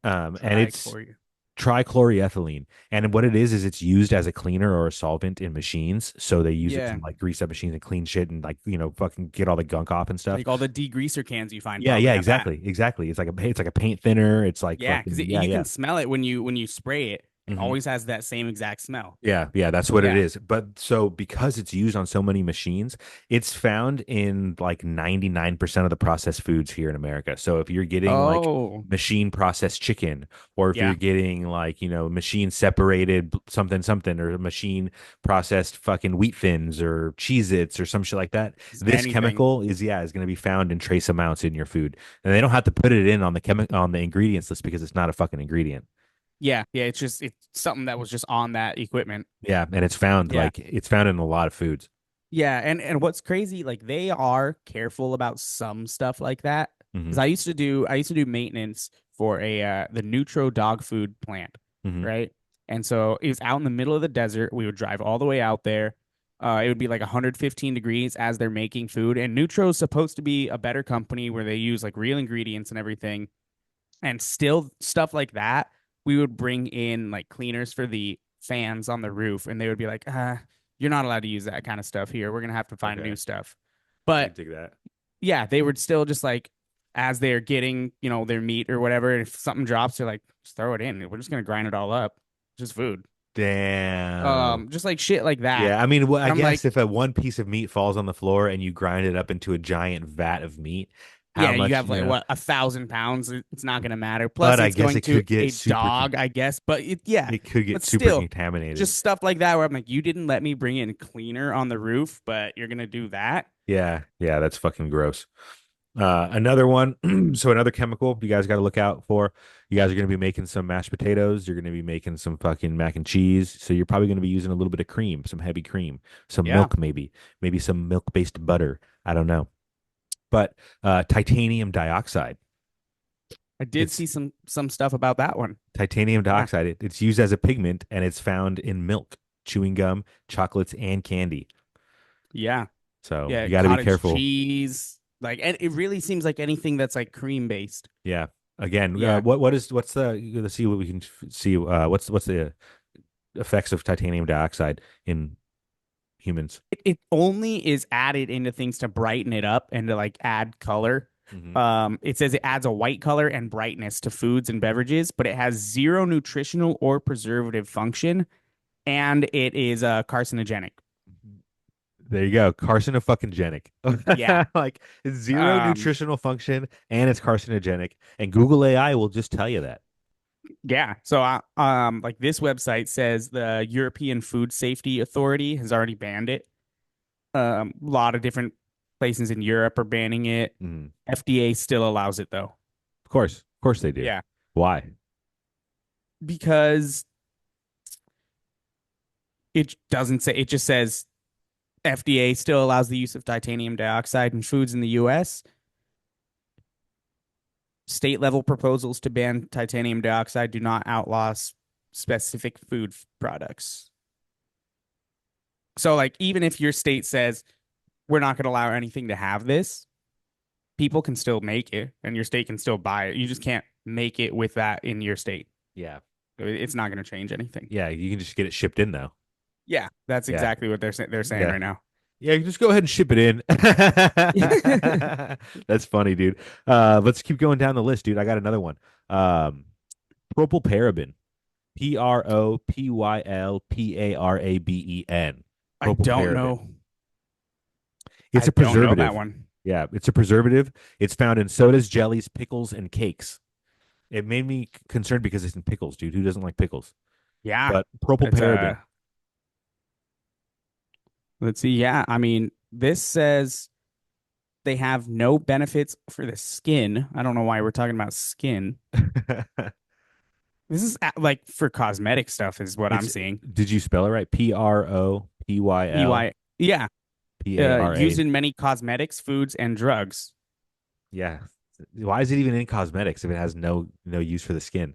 Speaker 1: and
Speaker 2: Try
Speaker 1: it's
Speaker 2: for you.
Speaker 1: trichloroethylene. And what it is it's used as a cleaner or a solvent in machines. So they use it to
Speaker 2: Yeah.
Speaker 1: like grease up machines and clean shit and like fucking get all the gunk off and stuff.
Speaker 2: Like all the degreaser cans you find
Speaker 1: Yeah,
Speaker 2: probably
Speaker 1: yeah,
Speaker 2: have that.
Speaker 1: exactly. It's like a paint thinner. It's like
Speaker 2: Yeah, because
Speaker 1: fucking yeah,
Speaker 2: you
Speaker 1: yeah.
Speaker 2: can smell it when you spray it. It
Speaker 1: Mhm.
Speaker 2: always has that same exact smell.
Speaker 1: Yeah, yeah, that's what it
Speaker 2: Yeah.
Speaker 1: is. But so because it's used on so many machines, it's found in like 99% of the processed foods here in America. So if you're getting like
Speaker 2: Oh,
Speaker 1: machine processed chicken, or if you're
Speaker 2: yeah.
Speaker 1: getting like, machine separated something something, or machine processed fucking wheat thins or Cheez-Its or some shit like that,
Speaker 2: Just
Speaker 1: this
Speaker 2: anything.
Speaker 1: chemical is going to be found in trace amounts in your food. And they don't have to put it in on on the ingredients list because it's not a fucking ingredient.
Speaker 2: Yeah, yeah. It's something that was just on that equipment.
Speaker 1: Yeah, and
Speaker 2: Yeah,
Speaker 1: it's found in a lot of foods.
Speaker 2: yeah. And what's crazy, like they are careful about some stuff like that.
Speaker 1: Hmm.
Speaker 2: Because I used to do maintenance for a the Nutro dog food plant,
Speaker 1: Hmm.
Speaker 2: right? And so it was out in the middle of the desert. We would drive all the way out there. It would be like 115 degrees as they're making food. And Nutro is supposed to be a better company where they use like real ingredients and everything. And still stuff like that, we would bring in like cleaners for the fans on the roof, and they would be like, you're not allowed to use that kind of stuff here. We're gonna have to find new
Speaker 1: Okay,
Speaker 2: stuff.
Speaker 1: I can
Speaker 2: But
Speaker 1: dig that.
Speaker 2: yeah, they would still just like as they're getting, their meat or whatever, and if something drops, they're like, just throw it in. We're just gonna grind it all up. Just food.
Speaker 1: Damn.
Speaker 2: Just like shit like that.
Speaker 1: Yeah, I mean, well, I
Speaker 2: And I'm like,
Speaker 1: guess if a one piece of meat falls on the floor and you grind it up into a giant vat of meat, how
Speaker 2: Yeah, you
Speaker 1: much,
Speaker 2: have like what 1,000 pounds. It's not gonna matter. Plus,
Speaker 1: but I
Speaker 2: it's
Speaker 1: guess
Speaker 2: going
Speaker 1: it
Speaker 2: to
Speaker 1: could get
Speaker 2: a
Speaker 1: super,
Speaker 2: dog, I guess. But yeah,
Speaker 1: it could get
Speaker 2: but
Speaker 1: super
Speaker 2: still,
Speaker 1: contaminated.
Speaker 2: just stuff like that where I'm like, you didn't let me bring in cleaner on the roof, but you're gonna do that.
Speaker 1: Yeah, yeah, that's fucking gross. Another one, so another chemical you guys got to look out for. You guys are going to be making some mashed potatoes. You're going to be making some fucking mac and cheese. So you're probably going to be using a little bit of cream, some heavy cream, some
Speaker 2: Yeah,
Speaker 1: milk, maybe some milk-based butter. I don't know. But titanium dioxide.
Speaker 2: I did
Speaker 1: It's
Speaker 2: see some stuff about that one.
Speaker 1: titanium
Speaker 2: Yeah,
Speaker 1: dioxide. It's used as a pigment and it's found in milk, chewing gum, chocolates, and candy.
Speaker 2: yeah,
Speaker 1: So
Speaker 2: yeah.
Speaker 1: you got to be
Speaker 2: Cottage
Speaker 1: careful.
Speaker 2: cheese, like, and it really seems like anything that's like cream based.
Speaker 1: Yeah. Again,
Speaker 2: Yeah,
Speaker 1: what's the let's see what we can see. What's the effects of titanium dioxide in humans?
Speaker 2: it only is added into things to brighten it up and to like add color.
Speaker 1: Hmm.
Speaker 2: It says it adds a white color and brightness to foods and beverages, but it has zero nutritional or preservative function, and it is carcinogenic.
Speaker 1: There you go. Carcinofucking-genic.
Speaker 2: Yeah.
Speaker 1: Like it's zero
Speaker 2: Um,
Speaker 1: nutritional function and it's carcinogenic. And Google AI will just tell you that.
Speaker 2: yeah. So, like this website says the European Food Safety Authority has already banned it. A lot of different places in Europe are banning it.
Speaker 1: Mhm.
Speaker 2: FDA still allows it though.
Speaker 1: Of course they do.
Speaker 2: Yeah.
Speaker 1: Why?
Speaker 2: Because it doesn't say, it just says FDA still allows the use of titanium dioxide in foods in the US. State level proposals to ban titanium dioxide do not outlaw specific food products. So, like, even if your state says we're not going to allow anything to have this, people can still make it and your state can still buy it. You just can't make it with that in your state.
Speaker 1: Yeah.
Speaker 2: It's not going to change anything.
Speaker 1: Yeah, you can just get it shipped in though.
Speaker 2: Yeah, that's
Speaker 1: Yeah.
Speaker 2: exactly what they're saying
Speaker 1: Yeah.
Speaker 2: right now.
Speaker 1: Yeah, you just go ahead and ship it in. That's funny, dude. Let's keep going down the list, dude. I got another one. Um, propylparaben. Propylparaben.
Speaker 2: I don't
Speaker 1: Propylparaben.
Speaker 2: know.
Speaker 1: It's
Speaker 2: I
Speaker 1: a
Speaker 2: don't know that
Speaker 1: preservative.
Speaker 2: one.
Speaker 1: Yeah, it's a preservative. It's found in sodas, jellies, pickles, and cakes. It made me concerned because it's in pickles, dude. Who doesn't like pickles?
Speaker 2: Yeah,
Speaker 1: But
Speaker 2: it's
Speaker 1: propylparaben.
Speaker 2: let's see. Yeah, I mean, this says they have no benefits for the skin. I don't know why we're talking about skin. This is like for cosmetic stuff, is what I'm
Speaker 1: It's
Speaker 2: seeing.
Speaker 1: did you spell it right? Propyl
Speaker 2: EY, yeah, used
Speaker 1: PARA.
Speaker 2: in many cosmetics, foods, and drugs.
Speaker 1: Yeah. Why is it even in cosmetics if it has no use for the skin?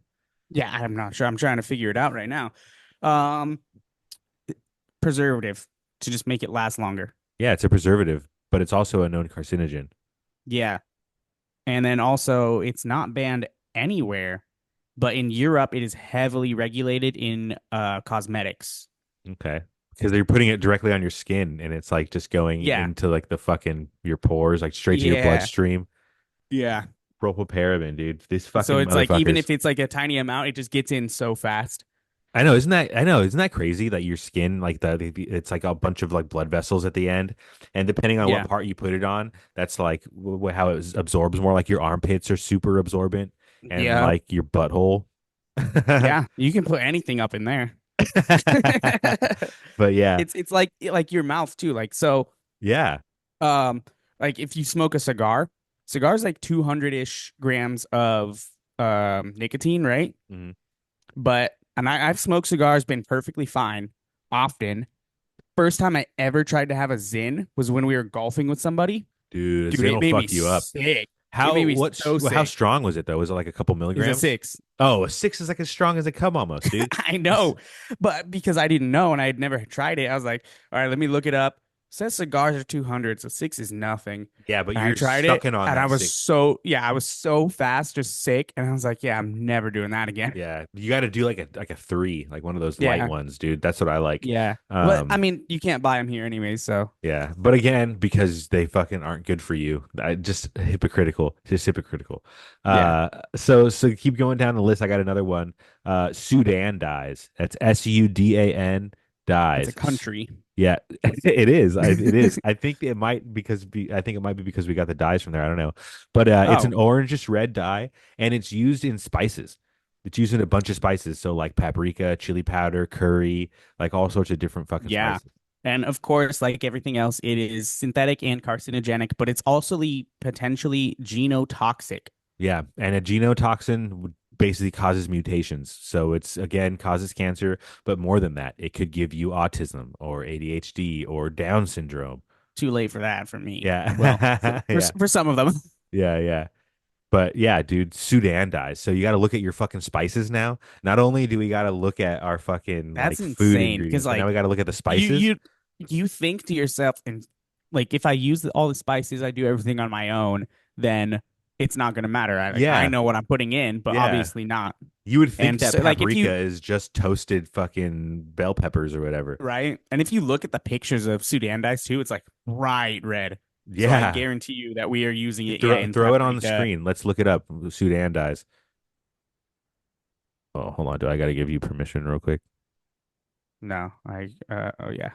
Speaker 2: Yeah, I'm not sure. I'm trying to figure it out right now. Um, Preservative to just make it last longer.
Speaker 1: Yeah, it's a preservative, but it's also a known carcinogen.
Speaker 2: Yeah, and then also it's not banned anywhere, but in Europe it is heavily regulated in cosmetics.
Speaker 1: Okay. Because they're putting it directly on your skin and it's like just going
Speaker 2: Yeah,
Speaker 1: into like the fucking your pores, like straight to your
Speaker 2: yeah,
Speaker 1: bloodstream.
Speaker 2: yeah.
Speaker 1: Propylparaben, dude. These
Speaker 2: So
Speaker 1: fucking
Speaker 2: it's like even
Speaker 1: motherfuckers.
Speaker 2: if it's like a tiny amount, it just gets in so fast.
Speaker 1: I know, isn't that crazy that your skin, like it's like a bunch of like blood vessels at the end, and depending on what
Speaker 2: Yeah,
Speaker 1: part you put it on, that's like how it absorbs more. Like your armpits are super absorbent, and
Speaker 2: yeah,
Speaker 1: like your butthole.
Speaker 2: yeah. You can put anything up in there.
Speaker 1: But yeah,
Speaker 2: It's like your mouth too. Like so,
Speaker 1: yeah.
Speaker 2: um, like if you smoke a cigar, cigars like 200-ish grams of nicotine, right?
Speaker 1: Mhm.
Speaker 2: But and I've smoked cigars, been perfectly fine, often. First time I ever tried to have a Zyn was when we were golfing with somebody.
Speaker 1: Dude,
Speaker 2: Dude,
Speaker 1: Zen
Speaker 2: it
Speaker 1: will
Speaker 2: made me
Speaker 1: fuck you up.
Speaker 2: sick. It
Speaker 1: How
Speaker 2: made me
Speaker 1: what's
Speaker 2: so
Speaker 1: how
Speaker 2: sick.
Speaker 1: strong was it though? Was it like a couple
Speaker 2: It was a
Speaker 1: milligrams?
Speaker 2: 6.
Speaker 1: Oh, a six is like as strong as they come almost, dude.
Speaker 2: I know, but because I didn't know and I had never tried it, I was like, all right, let me look it up. Says cigars are 200, so 6 is nothing.
Speaker 1: Yeah, but
Speaker 2: And I
Speaker 1: you're
Speaker 2: tried it,
Speaker 1: sucking on
Speaker 2: and I
Speaker 1: that
Speaker 2: was
Speaker 1: six.
Speaker 2: so, yeah, I was so fast, just sick. And I was like, yeah, I'm never doing that again.
Speaker 1: Yeah, you got to do like a three, like one of those light
Speaker 2: Yeah,
Speaker 1: ones, dude. That's what I like.
Speaker 2: yeah. But I
Speaker 1: Um,
Speaker 2: mean, you can't buy them here anyway, so
Speaker 1: yeah, but again, because they fucking aren't good for you, I just hypocritical, just hypocritical.
Speaker 2: yeah.
Speaker 1: So keep going down the list. I got another one. Sudan dies. That's SUDAN
Speaker 2: It's a
Speaker 1: dyes.
Speaker 2: country.
Speaker 1: Yeah, it is. It is. I think it might I think it might be because we got the dyes from there. I don't know, but it's an
Speaker 2: Oh,
Speaker 1: orangish red dye, and it's used in spices. It's used in a bunch of spices, so like paprika, chili powder, curry, like all sorts of different fucking
Speaker 2: yeah.
Speaker 1: spices.
Speaker 2: And of course, like everything else, it is synthetic and carcinogenic, but it's also potentially genotoxic.
Speaker 1: Yeah, and a genotoxin basically causes mutations. So it's again causes cancer, but more than that, it could give you autism or ADHD or Down syndrome.
Speaker 2: Too late for that for me. Well,
Speaker 1: Yeah. Yeah.
Speaker 2: for some of them.
Speaker 1: Yeah, yeah. But yeah, dude, Sudan dies. So you got to look at your fucking spices now. Not only do we got to look at our fucking
Speaker 2: That's
Speaker 1: like food
Speaker 2: insane because
Speaker 1: ingredients, but now we
Speaker 2: like
Speaker 1: got to look at the
Speaker 2: you
Speaker 1: spices.
Speaker 2: you you think to yourself and like if I use all the spices, I do everything on my own, then it's not going to matter. I
Speaker 1: Yeah.
Speaker 2: know what I'm putting in, but
Speaker 1: Yeah.
Speaker 2: obviously not.
Speaker 1: You would think
Speaker 2: And
Speaker 1: that
Speaker 2: so like if
Speaker 1: paprika
Speaker 2: you
Speaker 1: is just toasted fucking bell peppers or whatever.
Speaker 2: right, and if you look at the pictures of Sudan dice too, it's like bright red. So I
Speaker 1: Yeah.
Speaker 2: guarantee you that we are using
Speaker 1: You
Speaker 2: it, yeah, in
Speaker 1: throw it on the
Speaker 2: paprika.
Speaker 1: screen. Let's look it up. Sudan dies. Oh, hold on. Do I got to give you permission real quick?
Speaker 2: No, oh yeah,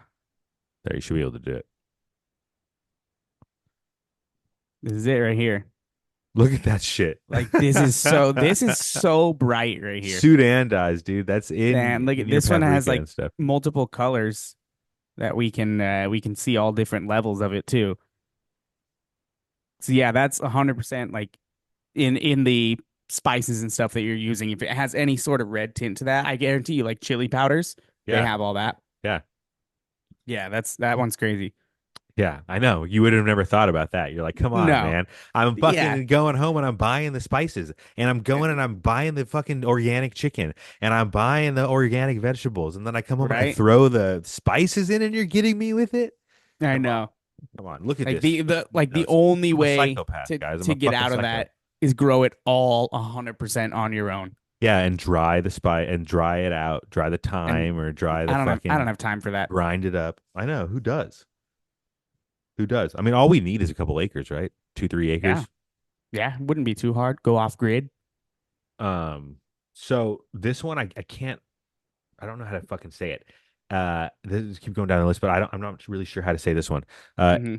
Speaker 1: There, you should be able to do it.
Speaker 2: this is it right here.
Speaker 1: Look at that shit.
Speaker 2: Like this is so bright right here.
Speaker 1: Sudan dies, dude. That's
Speaker 2: And look
Speaker 1: in
Speaker 2: at
Speaker 1: your
Speaker 2: this one has
Speaker 1: paprika
Speaker 2: like
Speaker 1: and stuff.
Speaker 2: multiple colors that we can see all different levels of it too. So yeah, that's 100% like in the spices and stuff that you're using. If it has any sort of red tint to that, I guarantee you, like chili powders, they
Speaker 1: Yeah.
Speaker 2: have all that.
Speaker 1: Yeah.
Speaker 2: Yeah, that one's crazy.
Speaker 1: Yeah, I know. You would have never thought about that. You're like, come on,
Speaker 2: No,
Speaker 1: man. I'm
Speaker 2: yeah,
Speaker 1: fucking going home and I'm buying the spices and I'm going and I'm buying the fucking organic chicken and I'm buying the organic vegetables. And then I come home and I
Speaker 2: right.
Speaker 1: throw the spices in and you're getting me with it?
Speaker 2: I
Speaker 1: Come on.
Speaker 2: know.
Speaker 1: Come on. Look at
Speaker 2: Like
Speaker 1: this.
Speaker 2: the
Speaker 1: Nuts.
Speaker 2: only
Speaker 1: I'm a
Speaker 2: way
Speaker 1: psychopath, guys. I'm
Speaker 2: to
Speaker 1: a
Speaker 2: get
Speaker 1: fucking
Speaker 2: out of
Speaker 1: psycho.
Speaker 2: that is grow it all 100% on your own.
Speaker 1: Yeah, and dry the spice and dry it out, dry the
Speaker 2: And
Speaker 1: thyme or dry the
Speaker 2: I don't
Speaker 1: fucking
Speaker 2: have time for that.
Speaker 1: grind it up. I know. Who does? Who does? I mean, all we need is a couple acres, right? 2, 3
Speaker 2: Yeah.
Speaker 1: acres.
Speaker 2: Yeah, wouldn't be too hard. Go off grid.
Speaker 1: Um, so this one I can't I don't know how to fucking say it. This keep going down the list, but I'm not really sure how to say this one.
Speaker 2: Hmm.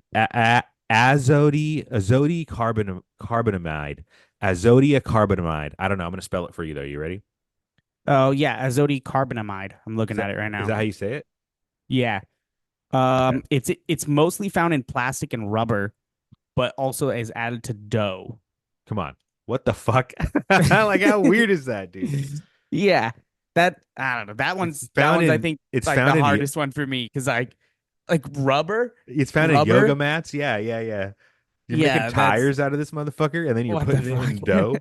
Speaker 1: Azote carbonamide. Azodia carbonamide. I don't know. I'm gonna spell it for you though. You ready?
Speaker 2: Oh yeah, azote carbonamide. I'm looking at it right
Speaker 1: Is
Speaker 2: now.
Speaker 1: that how you say it?
Speaker 2: Yeah.
Speaker 1: Okay.
Speaker 2: It's mostly found in plastic and rubber, but also is added to dough.
Speaker 1: Come on. What the fuck? Like how weird is that, dude?
Speaker 2: Yeah. That I don't know.
Speaker 1: It's
Speaker 2: That
Speaker 1: found
Speaker 2: one's I
Speaker 1: in
Speaker 2: think
Speaker 1: it's
Speaker 2: like the
Speaker 1: found in
Speaker 2: hardest one for me because like rubber,
Speaker 1: it's found in yoga
Speaker 2: rubber.
Speaker 1: mats. Yeah, yeah, yeah. You're making
Speaker 2: Yeah, that's
Speaker 1: tires out of this motherfucker, and then you're
Speaker 2: what the
Speaker 1: putting it in
Speaker 2: fuck.
Speaker 1: dough.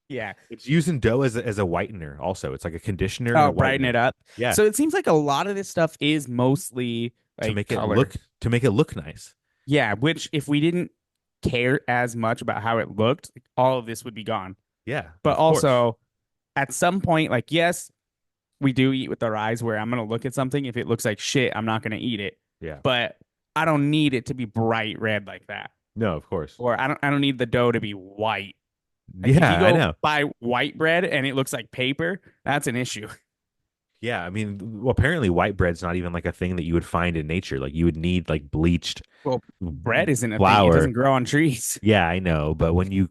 Speaker 2: Yeah.
Speaker 1: It's using dough as a whitener. Also, it's like a conditioner and
Speaker 2: Oh,
Speaker 1: a
Speaker 2: brighten
Speaker 1: whitener.
Speaker 2: it up.
Speaker 1: Yeah,
Speaker 2: So it seems like a lot of this stuff is mostly
Speaker 1: to
Speaker 2: like
Speaker 1: make it
Speaker 2: color.
Speaker 1: look nice.
Speaker 2: Yeah, which if we didn't care as much about how it looked, like, all of this would be gone.
Speaker 1: Yeah,
Speaker 2: But
Speaker 1: of course.
Speaker 2: also, at some point, like, yes, we do eat with our eyes where I'm going to look at something. If it looks like shit, I'm not going to eat it.
Speaker 1: Yeah.
Speaker 2: But I don't need it to be bright red like that.
Speaker 1: No, of course.
Speaker 2: Or I don't need the dough to be white. Like if you
Speaker 1: Yeah, I
Speaker 2: go
Speaker 1: know.
Speaker 2: buy white bread and it looks like paper, that's an issue.
Speaker 1: Yeah, I mean, well, apparently white bread's not even like a thing that you would find in nature. Like you would need like bleached
Speaker 2: Well, bread isn't a thing. It
Speaker 1: flour.
Speaker 2: doesn't grow on trees.
Speaker 1: Yeah, I know, but when you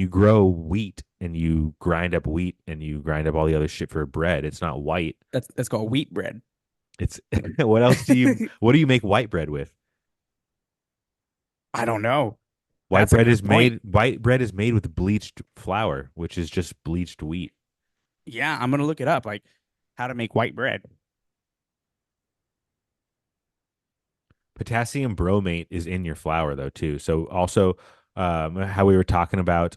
Speaker 1: grow wheat and you grind up wheat and you grind up all the other shit for bread, it's not white.
Speaker 2: That's called wheat bread.
Speaker 1: It's what else what do you make white bread with?
Speaker 2: I don't know. That's a good point.
Speaker 1: White bread is made with bleached flour, which is just bleached wheat.
Speaker 2: Yeah, I'm gonna look it up. Like how to make white bread.
Speaker 1: Potassium bromate is in your flour though too. So also how we were talking about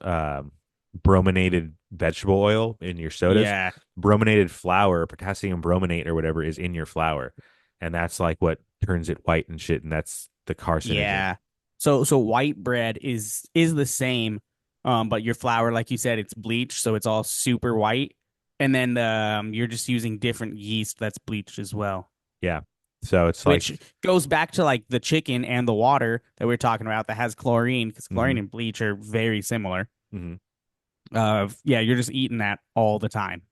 Speaker 1: brominated vegetable oil in your sodas,
Speaker 2: Yeah,
Speaker 1: brominated flour, potassium brominate or whatever is in your flour. And that's like what turns it white and shit, and that's the carcinogen.
Speaker 2: yeah. So white bread is the same, but your flour, like you said, it's bleached, so it's all super white. And then you're just using different yeast that's bleached as well,
Speaker 1: Yeah. So it's like
Speaker 2: which goes back to like the chicken and the water that we are talking about that has chlorine, because chlorine
Speaker 1: mhm,
Speaker 2: and bleach are very similar.
Speaker 1: mhm.
Speaker 2: Yeah, you're just eating that all the time.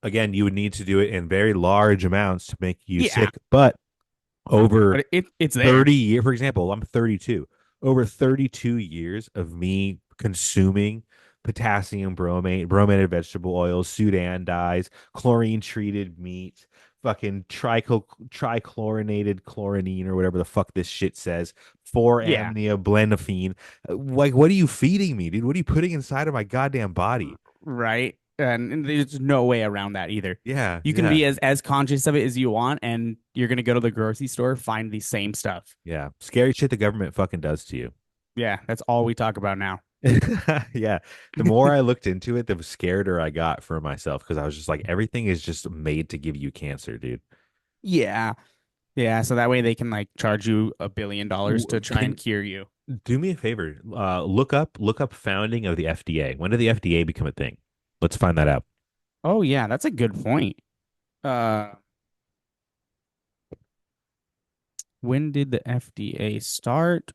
Speaker 1: Again, you would need to do it in very large amounts to make you
Speaker 2: Yeah,
Speaker 1: sick. But over
Speaker 2: but it's there.
Speaker 1: 30 years, for example, I'm 32. Over 32 years of me consuming potassium bromate, brominated vegetable oils, Sudan dyes, chlorine treated meat, fucking trichlorinated chlorinine or whatever the fuck this shit says,
Speaker 2: Yeah,
Speaker 1: 4-aminobuprenorphine. Like, what are you feeding me, dude? What are you putting inside of my goddamn body?
Speaker 2: right. And there's no way around that either.
Speaker 1: Yeah,
Speaker 2: You can
Speaker 1: yeah,
Speaker 2: be as conscious of it as you want, and you're gonna go to the grocery store, find the same stuff.
Speaker 1: yeah. Scary shit the government fucking does to you.
Speaker 2: Yeah, that's all we talk about now.
Speaker 1: Yeah. The more I looked into it, the scarier I got for myself because I was just like, everything is just made to give you cancer, dude.
Speaker 2: Yeah, yeah. So that way they can like charge you $1 billion to try and
Speaker 1: Can
Speaker 2: cure you.
Speaker 1: do me a favor. Look up founding of the FDA. When did the FDA become a thing? Let's find that out.
Speaker 2: Oh yeah, that's a good point. Uh, when did the FDA start?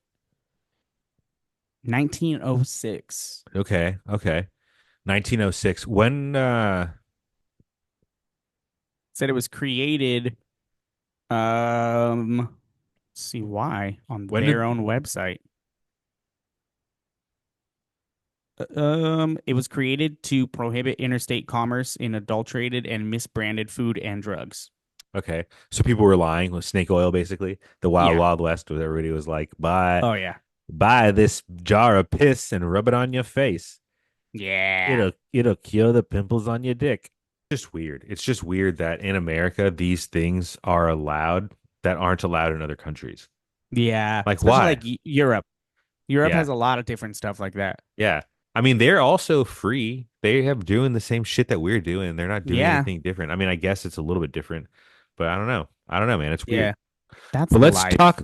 Speaker 2: 1906.
Speaker 1: Okay, okay. 1906. When
Speaker 2: Said it was created. Let's see why on
Speaker 1: when
Speaker 2: their
Speaker 1: did
Speaker 2: own website. It was created to prohibit interstate commerce in adulterated and misbranded food and drugs.
Speaker 1: okay. So people were lying with snake oil basically. The wild
Speaker 2: Yeah.
Speaker 1: wild west where everybody was like, buy
Speaker 2: Oh yeah.
Speaker 1: buy this jar of piss and rub it on your face.
Speaker 2: Yeah.
Speaker 1: It'll cure the pimples on your dick. Just weird. It's just weird that in America these things are allowed that aren't allowed in other countries.
Speaker 2: Yeah.
Speaker 1: Like
Speaker 2: Especially
Speaker 1: why?
Speaker 2: like Europe. Europe
Speaker 1: Yeah.
Speaker 2: has a lot of different stuff like that.
Speaker 1: Yeah. I mean, they're also free. They have doing the same shit that we're doing. They're not doing
Speaker 2: Yeah.
Speaker 1: anything different. I mean, I guess it's a little bit different, but I don't know. I don't know, man. It's weird.
Speaker 2: Yeah. That's
Speaker 1: But
Speaker 2: life.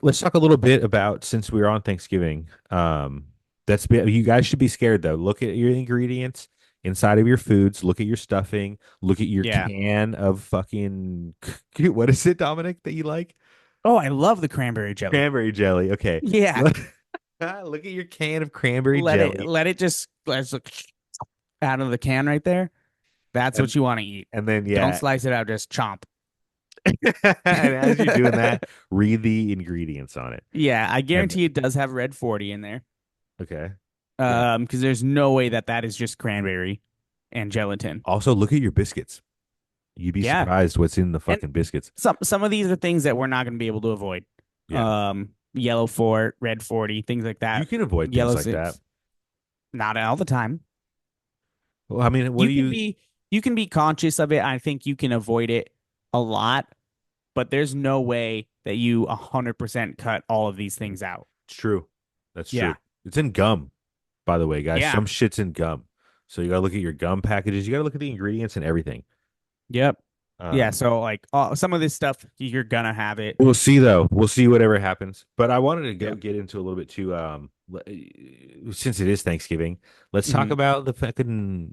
Speaker 1: let's talk a little bit about since we were on Thanksgiving. You guys should be scared though. Look at your ingredients inside of your foods. Look at your stuffing. Look at your
Speaker 2: Yeah.
Speaker 1: can of fucking what is it, Dominic, that you like?
Speaker 2: Oh, I love the cranberry jelly.
Speaker 1: Cranberry jelly. Okay.
Speaker 2: Yeah.
Speaker 1: Look, look at your can of cranberry jelly.
Speaker 2: Let it just let's look out of the can right there. That's
Speaker 1: And
Speaker 2: what you want to eat.
Speaker 1: and then
Speaker 2: Don't
Speaker 1: yeah.
Speaker 2: slice it out, just chomp.
Speaker 1: And as you're doing that, read the ingredients on it.
Speaker 2: Yeah, I
Speaker 1: And
Speaker 2: guarantee it does have red 40 in there.
Speaker 1: okay. Yeah.
Speaker 2: Because there's no way that that is just cranberry and gelatin.
Speaker 1: Also look at your biscuits. You'd be
Speaker 2: Yeah,
Speaker 1: surprised what's in the
Speaker 2: and
Speaker 1: fucking biscuits.
Speaker 2: some of these are things that we're not going to be able to avoid.
Speaker 1: Yeah.
Speaker 2: Yellow fort, red 40, things like
Speaker 1: You
Speaker 2: that.
Speaker 1: can avoid things
Speaker 2: Yellow
Speaker 1: like that.
Speaker 2: six, not all the time.
Speaker 1: Well, I mean, what
Speaker 2: You
Speaker 1: do
Speaker 2: can
Speaker 1: you?
Speaker 2: be you can be conscious of it. I think you can avoid it a lot, but there's no way that you 100% cut all of these things out.
Speaker 1: It's true. That's true.
Speaker 2: Yeah,
Speaker 1: It's in gum, by the way, guys.
Speaker 2: yeah,
Speaker 1: Some shit's in gum. So you gotta look at your gum packages. You gotta look at the ingredients and everything.
Speaker 2: yep, yeah.
Speaker 1: Um,
Speaker 2: So like, some of this stuff you're gonna have it.
Speaker 1: we'll see though. We'll see whatever happens. But I wanted to go
Speaker 2: Yeah.
Speaker 1: get into a little bit too. Since it is Thanksgiving, let's talk
Speaker 2: Mhm.
Speaker 1: about the fucking,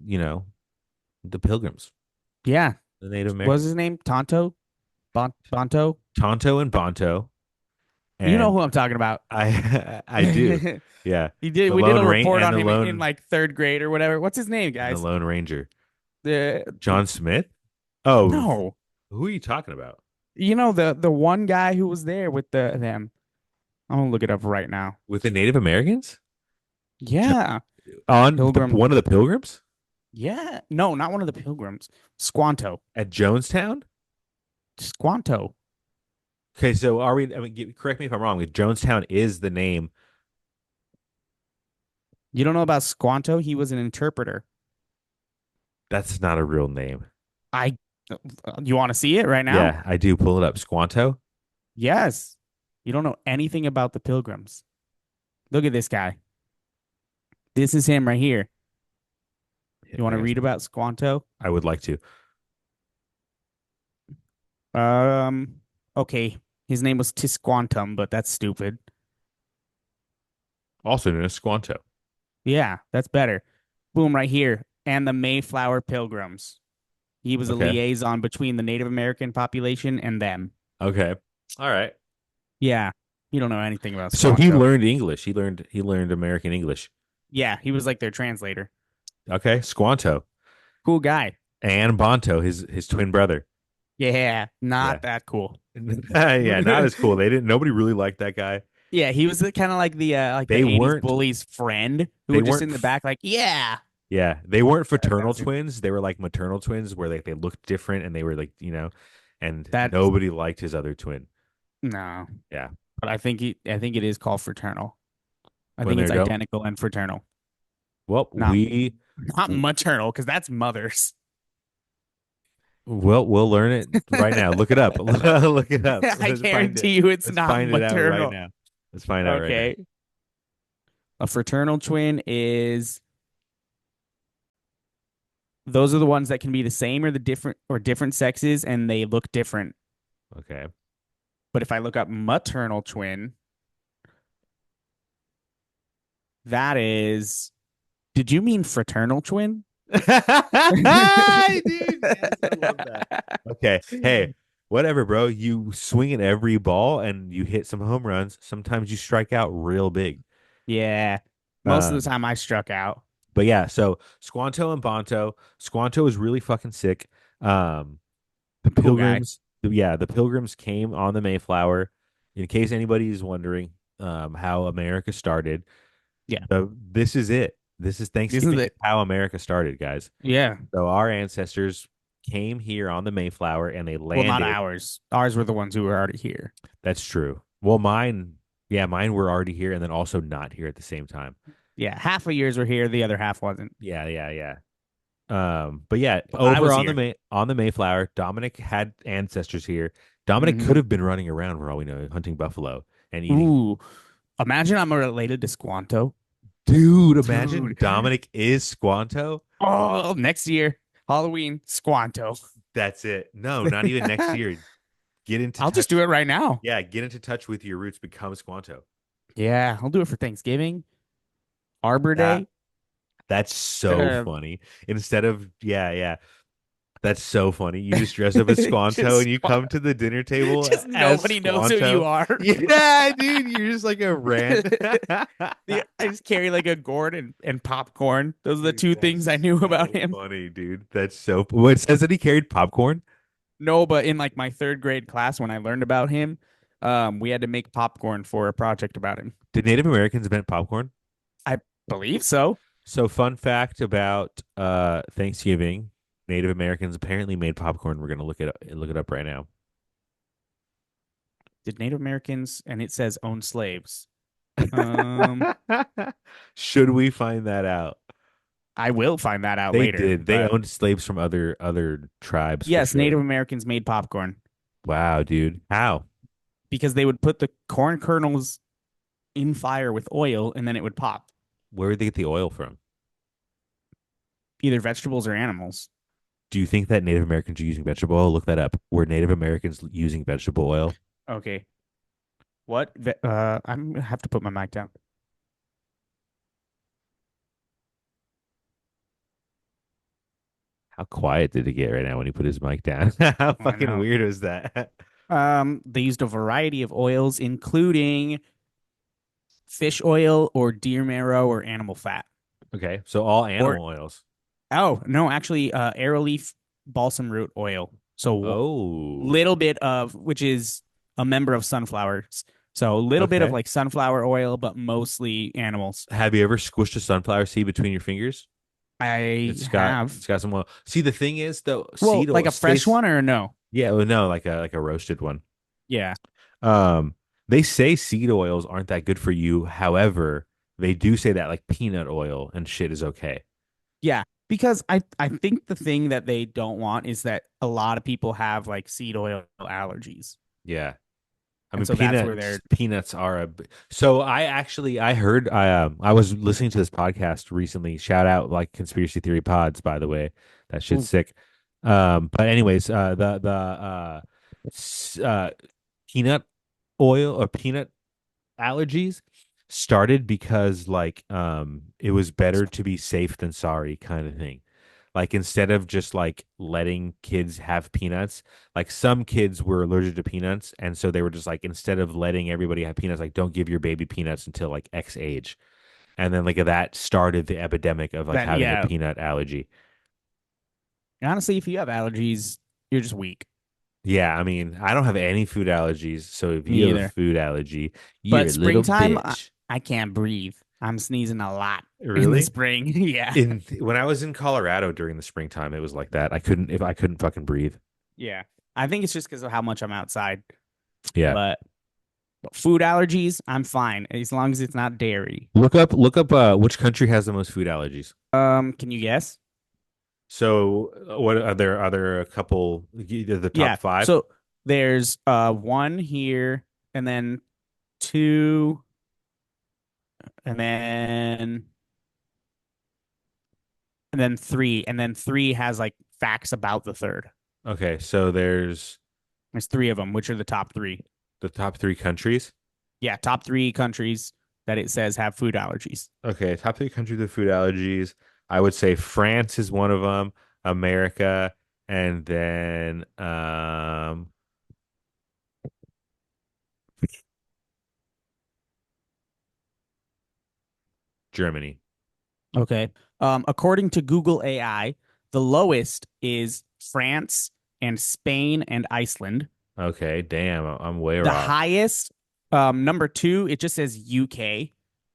Speaker 1: the Pilgrims,
Speaker 2: Yeah.
Speaker 1: the Native
Speaker 2: What was
Speaker 1: Americans,
Speaker 2: his name? Bonto?
Speaker 1: Tonto and Bonto,
Speaker 2: You know
Speaker 1: and
Speaker 2: who I'm talking about.
Speaker 1: I do. Yeah,
Speaker 2: We did a report on him in like third grade or whatever. What's his name,
Speaker 1: the
Speaker 2: guys?
Speaker 1: Lone Ranger,
Speaker 2: The
Speaker 1: John Smith. Oh,
Speaker 2: no.
Speaker 1: who are you talking about?
Speaker 2: You know the one guy who was there with the them. I'm gonna look it up right now.
Speaker 1: With the Native Americans Jo-
Speaker 2: Yeah.
Speaker 1: on
Speaker 2: Pilgrim.
Speaker 1: one of the Pilgrims
Speaker 2: Yeah. No, not one of the pilgrims. Squanto.
Speaker 1: at Jonestown.
Speaker 2: Squanto.
Speaker 1: Okay, so are we? I mean, correct me if I'm wrong. If Jonestown is the name,
Speaker 2: You don't know about Squanto? He was an interpreter.
Speaker 1: that's not a real name.
Speaker 2: I You want to see it right now?
Speaker 1: Yeah, I do. Pull it up. Squanto.
Speaker 2: Yes. You don't know anything about the pilgrims. Look at this guy. This is him right here. You want to read about Squanto?
Speaker 1: I would like to.
Speaker 2: Okay. His name was Tisquantum, but that's stupid.
Speaker 1: Also known as Squanto.
Speaker 2: Yeah, that's better. Boom, right here. And the Mayflower Pilgrims. He was a
Speaker 1: Okay.
Speaker 2: liaison between the Native American population and them.
Speaker 1: Okay. All right.
Speaker 2: Yeah. You don't know anything about
Speaker 1: So he
Speaker 2: Squanto.
Speaker 1: learned English. He learned American English.
Speaker 2: Yeah, he was like their translator.
Speaker 1: Okay. Squanto.
Speaker 2: Cool guy.
Speaker 1: and Bonto, his twin brother.
Speaker 2: Yeah,
Speaker 1: Yeah.
Speaker 2: not that cool.
Speaker 1: Yeah, not as cool. They didn't. Nobody really liked that guy.
Speaker 2: Yeah, he was the kind of like
Speaker 1: They
Speaker 2: the 80s
Speaker 1: weren't.
Speaker 2: bully's friend who
Speaker 1: They
Speaker 2: was just
Speaker 1: weren't.
Speaker 2: in the back like, yeah.
Speaker 1: Yeah, they weren't
Speaker 2: That
Speaker 1: fraternal
Speaker 2: kind of
Speaker 1: twins. They were like maternal twins, where they looked different and they were like and
Speaker 2: that
Speaker 1: nobody liked his other twin.
Speaker 2: no.
Speaker 1: Yeah.
Speaker 2: But I think it is called fraternal. I
Speaker 1: Well,
Speaker 2: think
Speaker 1: there
Speaker 2: it's
Speaker 1: you go.
Speaker 2: identical and fraternal.
Speaker 1: Well,
Speaker 2: Not
Speaker 1: we
Speaker 2: not maternal, because that's mothers.
Speaker 1: we'll learn it right now. Look it up. Look it up.
Speaker 2: I
Speaker 1: Let's find it.
Speaker 2: guarantee you it's
Speaker 1: Let's
Speaker 2: not
Speaker 1: find it out right
Speaker 2: maternal.
Speaker 1: now. Let's find out right now.
Speaker 2: Okay. A fraternal twin is those are the ones that can be the same or different sexes and they look different.
Speaker 1: Okay.
Speaker 2: But if I look up maternal twin, that is, did you mean fraternal twin?
Speaker 1: Dude, yes, I love that. Okay. Hey, whatever, bro. You swing at every ball and you hit some home runs. Sometimes you strike out real big.
Speaker 2: Yeah. Most of the
Speaker 1: Um,
Speaker 2: time I struck out.
Speaker 1: but yeah, so Squanto and Bonto. Squanto is really fucking sick. Um, the
Speaker 2: Cool guy.
Speaker 1: Pilgrims, yeah, the Pilgrims came on the Mayflower. In case anybody is wondering, how America started,
Speaker 2: Yeah.
Speaker 1: this is it. This is
Speaker 2: This is
Speaker 1: Thanksgiving is
Speaker 2: it.
Speaker 1: how America started, guys.
Speaker 2: Yeah.
Speaker 1: So our ancestors came here on the Mayflower and they
Speaker 2: Well, not
Speaker 1: landed.
Speaker 2: ours. Ours were the ones who were already here.
Speaker 1: That's true. Well, mine were already here and then also not here at the same time.
Speaker 2: Yeah. Half of yours were here. The other half wasn't.
Speaker 1: Yeah, yeah, yeah. But yeah,
Speaker 2: But I
Speaker 1: over
Speaker 2: was
Speaker 1: on the
Speaker 2: here.
Speaker 1: Mayflower, Dominic had ancestors here. Dominic
Speaker 2: Hmm.
Speaker 1: could have been running around for all we know, hunting buffalo and eating.
Speaker 2: Ooh. Imagine I'm related to Squanto.
Speaker 1: Dude, imagine
Speaker 2: Dude.
Speaker 1: Dominic is Squanto.
Speaker 2: Oh, next year, Halloween, Squanto.
Speaker 1: That's it. No, not even next year. Get into
Speaker 2: I'll just do
Speaker 1: touch.
Speaker 2: it right now.
Speaker 1: Yeah, get into touch with your roots. Become Squanto.
Speaker 2: Yeah, I'll do it for Thanksgiving, Arbor
Speaker 1: That
Speaker 2: Day.
Speaker 1: that's so
Speaker 2: Uh,
Speaker 1: funny. Instead of yeah. That's so funny. You just dress up as Squanto and
Speaker 2: just,
Speaker 1: you come to the dinner table
Speaker 2: just
Speaker 1: as
Speaker 2: nobody knows who you
Speaker 1: Squanto.
Speaker 2: are.
Speaker 1: Yeah, dude, you're just like a rant.
Speaker 2: Yeah, I just carry like a gourd and popcorn. Those are the
Speaker 1: Dude,
Speaker 2: two things I
Speaker 1: that's
Speaker 2: knew about
Speaker 1: so
Speaker 2: him.
Speaker 1: funny, dude. That's so. What it says that he carried popcorn?
Speaker 2: No, but in like my third grade class, when I learned about him, we had to make popcorn for a project about him.
Speaker 1: Did Native Americans invent popcorn?
Speaker 2: I believe so.
Speaker 1: So, fun fact about Thanksgiving: Native Americans apparently made popcorn. We're gonna look it up right now.
Speaker 2: Did Native Americans, and it says own slaves. Um,
Speaker 1: Should we find that out?
Speaker 2: I will find that out
Speaker 1: They
Speaker 2: later.
Speaker 1: did. They
Speaker 2: But
Speaker 1: owned slaves from other tribes for
Speaker 2: yes,
Speaker 1: sure.
Speaker 2: Native Americans made popcorn
Speaker 1: Wow, dude. How?
Speaker 2: because they would put the corn kernels in fire with oil and then it would pop,
Speaker 1: Where would they get the oil from?
Speaker 2: either vegetables or animals.
Speaker 1: Do you think that Native Americans are using vegetable oil? Look that up. Were Native Americans using vegetable oil?
Speaker 2: Okay. What? I'm gonna have to put my mic down.
Speaker 1: How quiet did it get right now when he put his mic down? How
Speaker 2: I
Speaker 1: fucking
Speaker 2: know.
Speaker 1: weird was that?
Speaker 2: They used a variety of oils, including fish oil or deer marrow or animal fat.
Speaker 1: Okay, so all
Speaker 2: Or
Speaker 1: animal oils.
Speaker 2: oh no, actually, arrowleaf balsam root oil. So
Speaker 1: Oh,
Speaker 2: little bit of which is a member of sunflowers. So a little bit of
Speaker 1: okay.
Speaker 2: like sunflower oil, but mostly animals.
Speaker 1: Have you ever squished a sunflower seed between your fingers?
Speaker 2: I
Speaker 1: It's
Speaker 2: have.
Speaker 1: got some oil. See, the thing is, though,
Speaker 2: Well,
Speaker 1: seed
Speaker 2: like
Speaker 1: oil
Speaker 2: a fresh
Speaker 1: stays.
Speaker 2: one or no?
Speaker 1: Yeah, well, no, like a roasted one.
Speaker 2: Yeah.
Speaker 1: Um, they say seed oils aren't that good for you. However, they do say that like peanut oil and shit is okay.
Speaker 2: Yeah. Because I think the thing that they don't want is that a lot of people have like seed oil allergies.
Speaker 1: Yeah. I
Speaker 2: And
Speaker 1: mean,
Speaker 2: so that's where they're
Speaker 1: peanuts are so I heard I was listening to this podcast recently. Shout out like conspiracy theory pods, by the way. That shit's
Speaker 2: ooh,
Speaker 1: sick. But anyways, peanut oil or peanut allergies started because like it was better to be safe than sorry kind of thing. Like instead of just like letting kids have peanuts, like some kids were allergic to peanuts, and so they were just like instead of letting everybody have peanuts, like don't give your baby peanuts until like X age, and then like that started the epidemic of like
Speaker 2: that
Speaker 1: having a
Speaker 2: yeah.
Speaker 1: peanut allergy.
Speaker 2: And honestly, if you have allergies, you're just weak.
Speaker 1: Yeah, I mean, I don't have any food allergies, so if you
Speaker 2: Me
Speaker 1: have a
Speaker 2: either.
Speaker 1: food allergy, you're
Speaker 2: But
Speaker 1: a little
Speaker 2: springtime,
Speaker 1: bitch.
Speaker 2: I can't breathe. I'm sneezing a lot in the
Speaker 1: Really?
Speaker 2: spring. Yeah.
Speaker 1: In when I was in Colorado during the springtime, it was like that. I couldn't fucking breathe.
Speaker 2: Yeah. I think it's just because of how much I'm outside.
Speaker 1: Yeah.
Speaker 2: But food allergies, I'm fine as long as it's not dairy.
Speaker 1: Look up which country has the most food allergies.
Speaker 2: Can you guess?
Speaker 1: So what are there a couple the top
Speaker 2: Yeah.
Speaker 1: five?
Speaker 2: So there's one here and then two and then three and then three has like facts about the third.
Speaker 1: Okay, so there's
Speaker 2: There's three of them, which are the top three.
Speaker 1: the top three countries.
Speaker 2: Yeah, top three countries that it says have food allergies.
Speaker 1: Okay, top three countries with food allergies. I would say France is one of them, America, and then Germany.
Speaker 2: Okay. According to Google AI, the lowest is France and Spain and Iceland.
Speaker 1: Okay, damn, I'm way
Speaker 2: The
Speaker 1: off.
Speaker 2: highest, number two, it just says UK.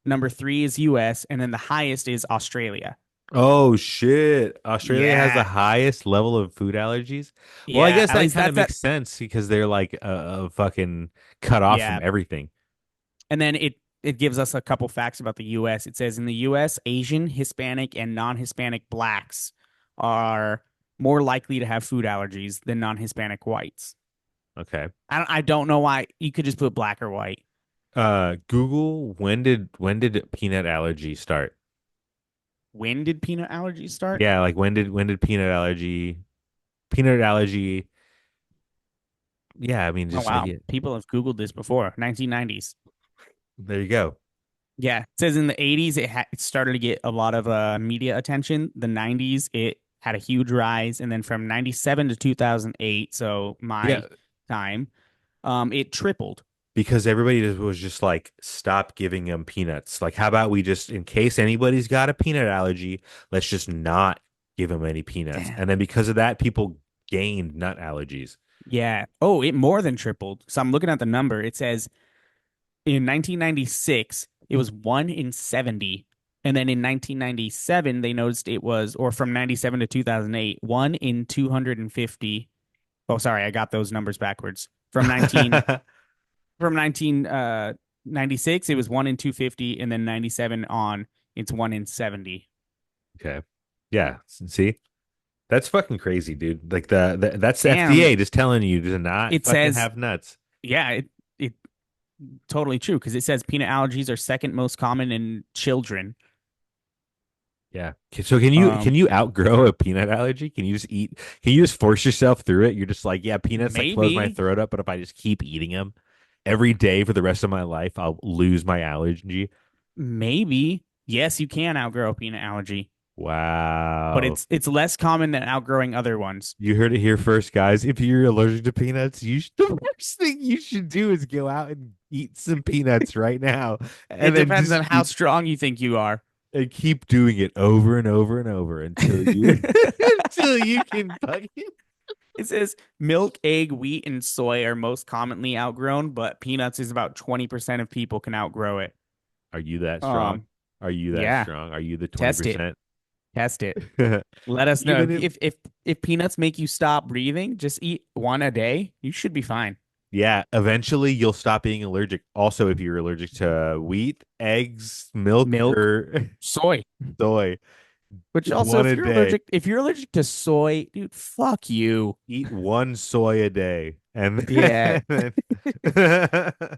Speaker 2: Number three is US, and then the highest is Australia.
Speaker 1: Oh shit. Australia has the
Speaker 2: Yeah,
Speaker 1: highest level of food allergies. Well, I
Speaker 2: yeah.
Speaker 1: guess
Speaker 2: At
Speaker 1: that
Speaker 2: least
Speaker 1: kind of
Speaker 2: that's that.
Speaker 1: makes sense because they're like fucking cut off from
Speaker 2: Yeah,
Speaker 1: everything.
Speaker 2: and then it gives us a couple facts about the US. It says in the US, Asian, Hispanic, and non-Hispanic blacks are more likely to have food allergies than non-Hispanic whites.
Speaker 1: Okay.
Speaker 2: I don't know why. You could just put black or white.
Speaker 1: Google, when did peanut allergy start?
Speaker 2: When did peanut allergies start?
Speaker 1: Yeah, like when did peanut allergy, yeah, I mean
Speaker 2: Oh
Speaker 1: just like
Speaker 2: wow,
Speaker 1: it.
Speaker 2: people have Googled this before. 1990s.
Speaker 1: There you go.
Speaker 2: Yeah, it says in the 80s it started to get a lot of media attention. The 90s it had a huge rise, and then from 97 to 2008, so
Speaker 1: Yeah,
Speaker 2: my time, it tripled.
Speaker 1: because everybody was just like, stop giving them peanuts. Like, how about we just, in case anybody's got a peanut allergy, let's just not give them any peanuts.
Speaker 2: Damn.
Speaker 1: And then because of that, people gained nut allergies.
Speaker 2: Yeah. Oh, it more than tripled. So I'm looking at the number. It says in 1996 it was 1 in 70. And then in 1997 they noticed it was, or from 97 to 2008, 1 in 250. Oh, sorry, I got those numbers backwards. From 1996 it was 1 in 250, and then 97 on it's 1 in 70.
Speaker 1: Okay. Yeah. See, that's fucking crazy, dude. Like that's the
Speaker 2: Damn.
Speaker 1: FDA just telling you to not
Speaker 2: It
Speaker 1: fucking
Speaker 2: says,
Speaker 1: have nuts.
Speaker 2: yeah, it totally true because it says peanut allergies are second most common in children.
Speaker 1: Yeah. So can
Speaker 2: Um,
Speaker 1: you outgrow a peanut allergy? Can you just eat? Can you just force yourself through it? You're just like, yeah, peanuts like close my
Speaker 2: maybe,
Speaker 1: throat up, but if I just keep eating them every day for the rest of my life, I'll lose my allergy.
Speaker 2: maybe, yes, you can outgrow a peanut allergy, but
Speaker 1: Wow.
Speaker 2: it's less common than outgrowing other ones.
Speaker 1: You heard it here first, guys. If you're allergic to peanuts, the first thing you should do is go out and eat some peanuts right now,
Speaker 2: It
Speaker 1: and then
Speaker 2: depends
Speaker 1: just
Speaker 2: on how strong you think you are.
Speaker 1: and keep doing it over and over and over until you until you can fucking.
Speaker 2: It says milk, egg, wheat, and soy are most commonly outgrown, but peanuts is about 20% of people can outgrow it.
Speaker 1: Are you that strong?
Speaker 2: Um,
Speaker 1: Are you that
Speaker 2: yeah,
Speaker 1: strong? Are you the
Speaker 2: test it.
Speaker 1: 20%?
Speaker 2: Test it. Let us know
Speaker 1: Even if
Speaker 2: if peanuts make you stop breathing, just eat one a day. You should be fine.
Speaker 1: yeah, eventually you'll stop being allergic. Also, if you're allergic to wheat, eggs, milk,
Speaker 2: Milk,
Speaker 1: or
Speaker 2: soy.
Speaker 1: soy,
Speaker 2: Which also,
Speaker 1: one a day.
Speaker 2: if you're allergic to soy, dude, fuck you.
Speaker 1: Eat one soy a day, and
Speaker 2: Yeah,
Speaker 1: then,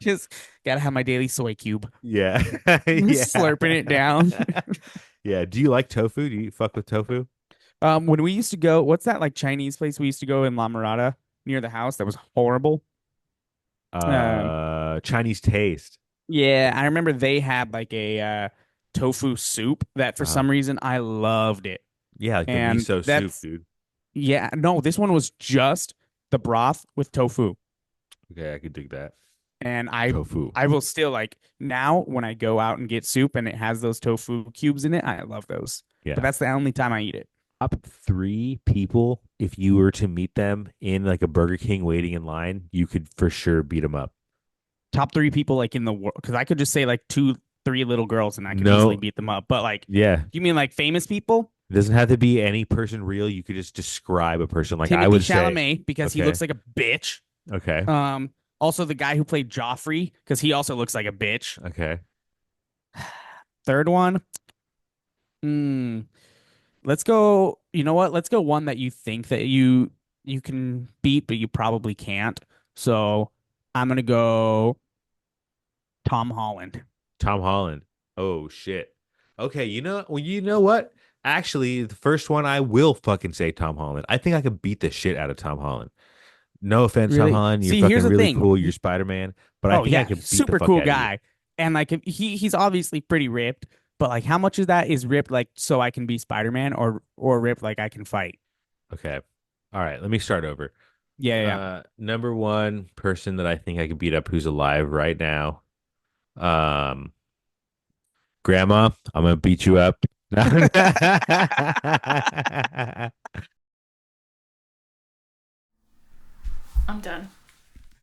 Speaker 2: just gotta have my daily soy cube.
Speaker 1: yeah, yeah,
Speaker 2: Slurping it down.
Speaker 1: yeah. Do you like tofu? Do you fuck with tofu?
Speaker 2: When we used to go, what's that like Chinese place we used to go in La Mirada near the house? That was horrible. Um,
Speaker 1: Chinese taste.
Speaker 2: yeah, I remember they had like a tofu soup that for
Speaker 1: Uh,
Speaker 2: some reason I loved it.
Speaker 1: yeah, like the
Speaker 2: And
Speaker 1: miso soup,
Speaker 2: that's,
Speaker 1: dude.
Speaker 2: yeah, no, this one was just the broth with tofu.
Speaker 1: Okay, I could dig that.
Speaker 2: And
Speaker 1: Tofu.
Speaker 2: I will still like now when I go out and get soup and it has those tofu cubes in it, I love those. But
Speaker 1: Yeah.
Speaker 2: that's the only time I eat it.
Speaker 1: Top three people, if you were to meet them in like a Burger King waiting in line, you could for sure beat them up.
Speaker 2: Top three people like in the world, because I could just say like two, three little girls and I could easily
Speaker 1: No,
Speaker 2: beat them up. But like,
Speaker 1: yeah.
Speaker 2: you mean like famous people?
Speaker 1: It doesn't have to be any person real. You could just describe a person. Like I
Speaker 2: Timothy
Speaker 1: would say,
Speaker 2: Chalamet because he
Speaker 1: okay,
Speaker 2: looks like a bitch.
Speaker 1: okay,
Speaker 2: Um, Also the guy who played Joffrey because he also looks like a bitch.
Speaker 1: okay.
Speaker 2: Third one, hmm, let's go. You know what? Let's go one that you think that you can beat, but you probably can't. So I'm gonna go Tom Holland.
Speaker 1: Tom Holland. Oh shit. Okay, well, you know what? Actually, the first one I will fucking say Tom Holland. I think I could beat the shit out of Tom Holland. No offense, Tom
Speaker 2: Really?
Speaker 1: Holland. You're
Speaker 2: See, here's
Speaker 1: fucking
Speaker 2: the
Speaker 1: really
Speaker 2: thing.
Speaker 1: cool. You're Spider-Man, but I
Speaker 2: Oh
Speaker 1: think I
Speaker 2: yeah,
Speaker 1: could beat the
Speaker 2: super
Speaker 1: fuck
Speaker 2: cool
Speaker 1: out of you.
Speaker 2: guy. And like if he's obviously pretty ripped, but like how much of that is ripped like so I can be Spider-Man or ripped like I can fight?
Speaker 1: Okay. All right, let me start over.
Speaker 2: Yeah, yeah.
Speaker 1: Number one person that I think I could beat up who's alive right now. Um, Grandma, I'm gonna beat you up.
Speaker 3: I'm done.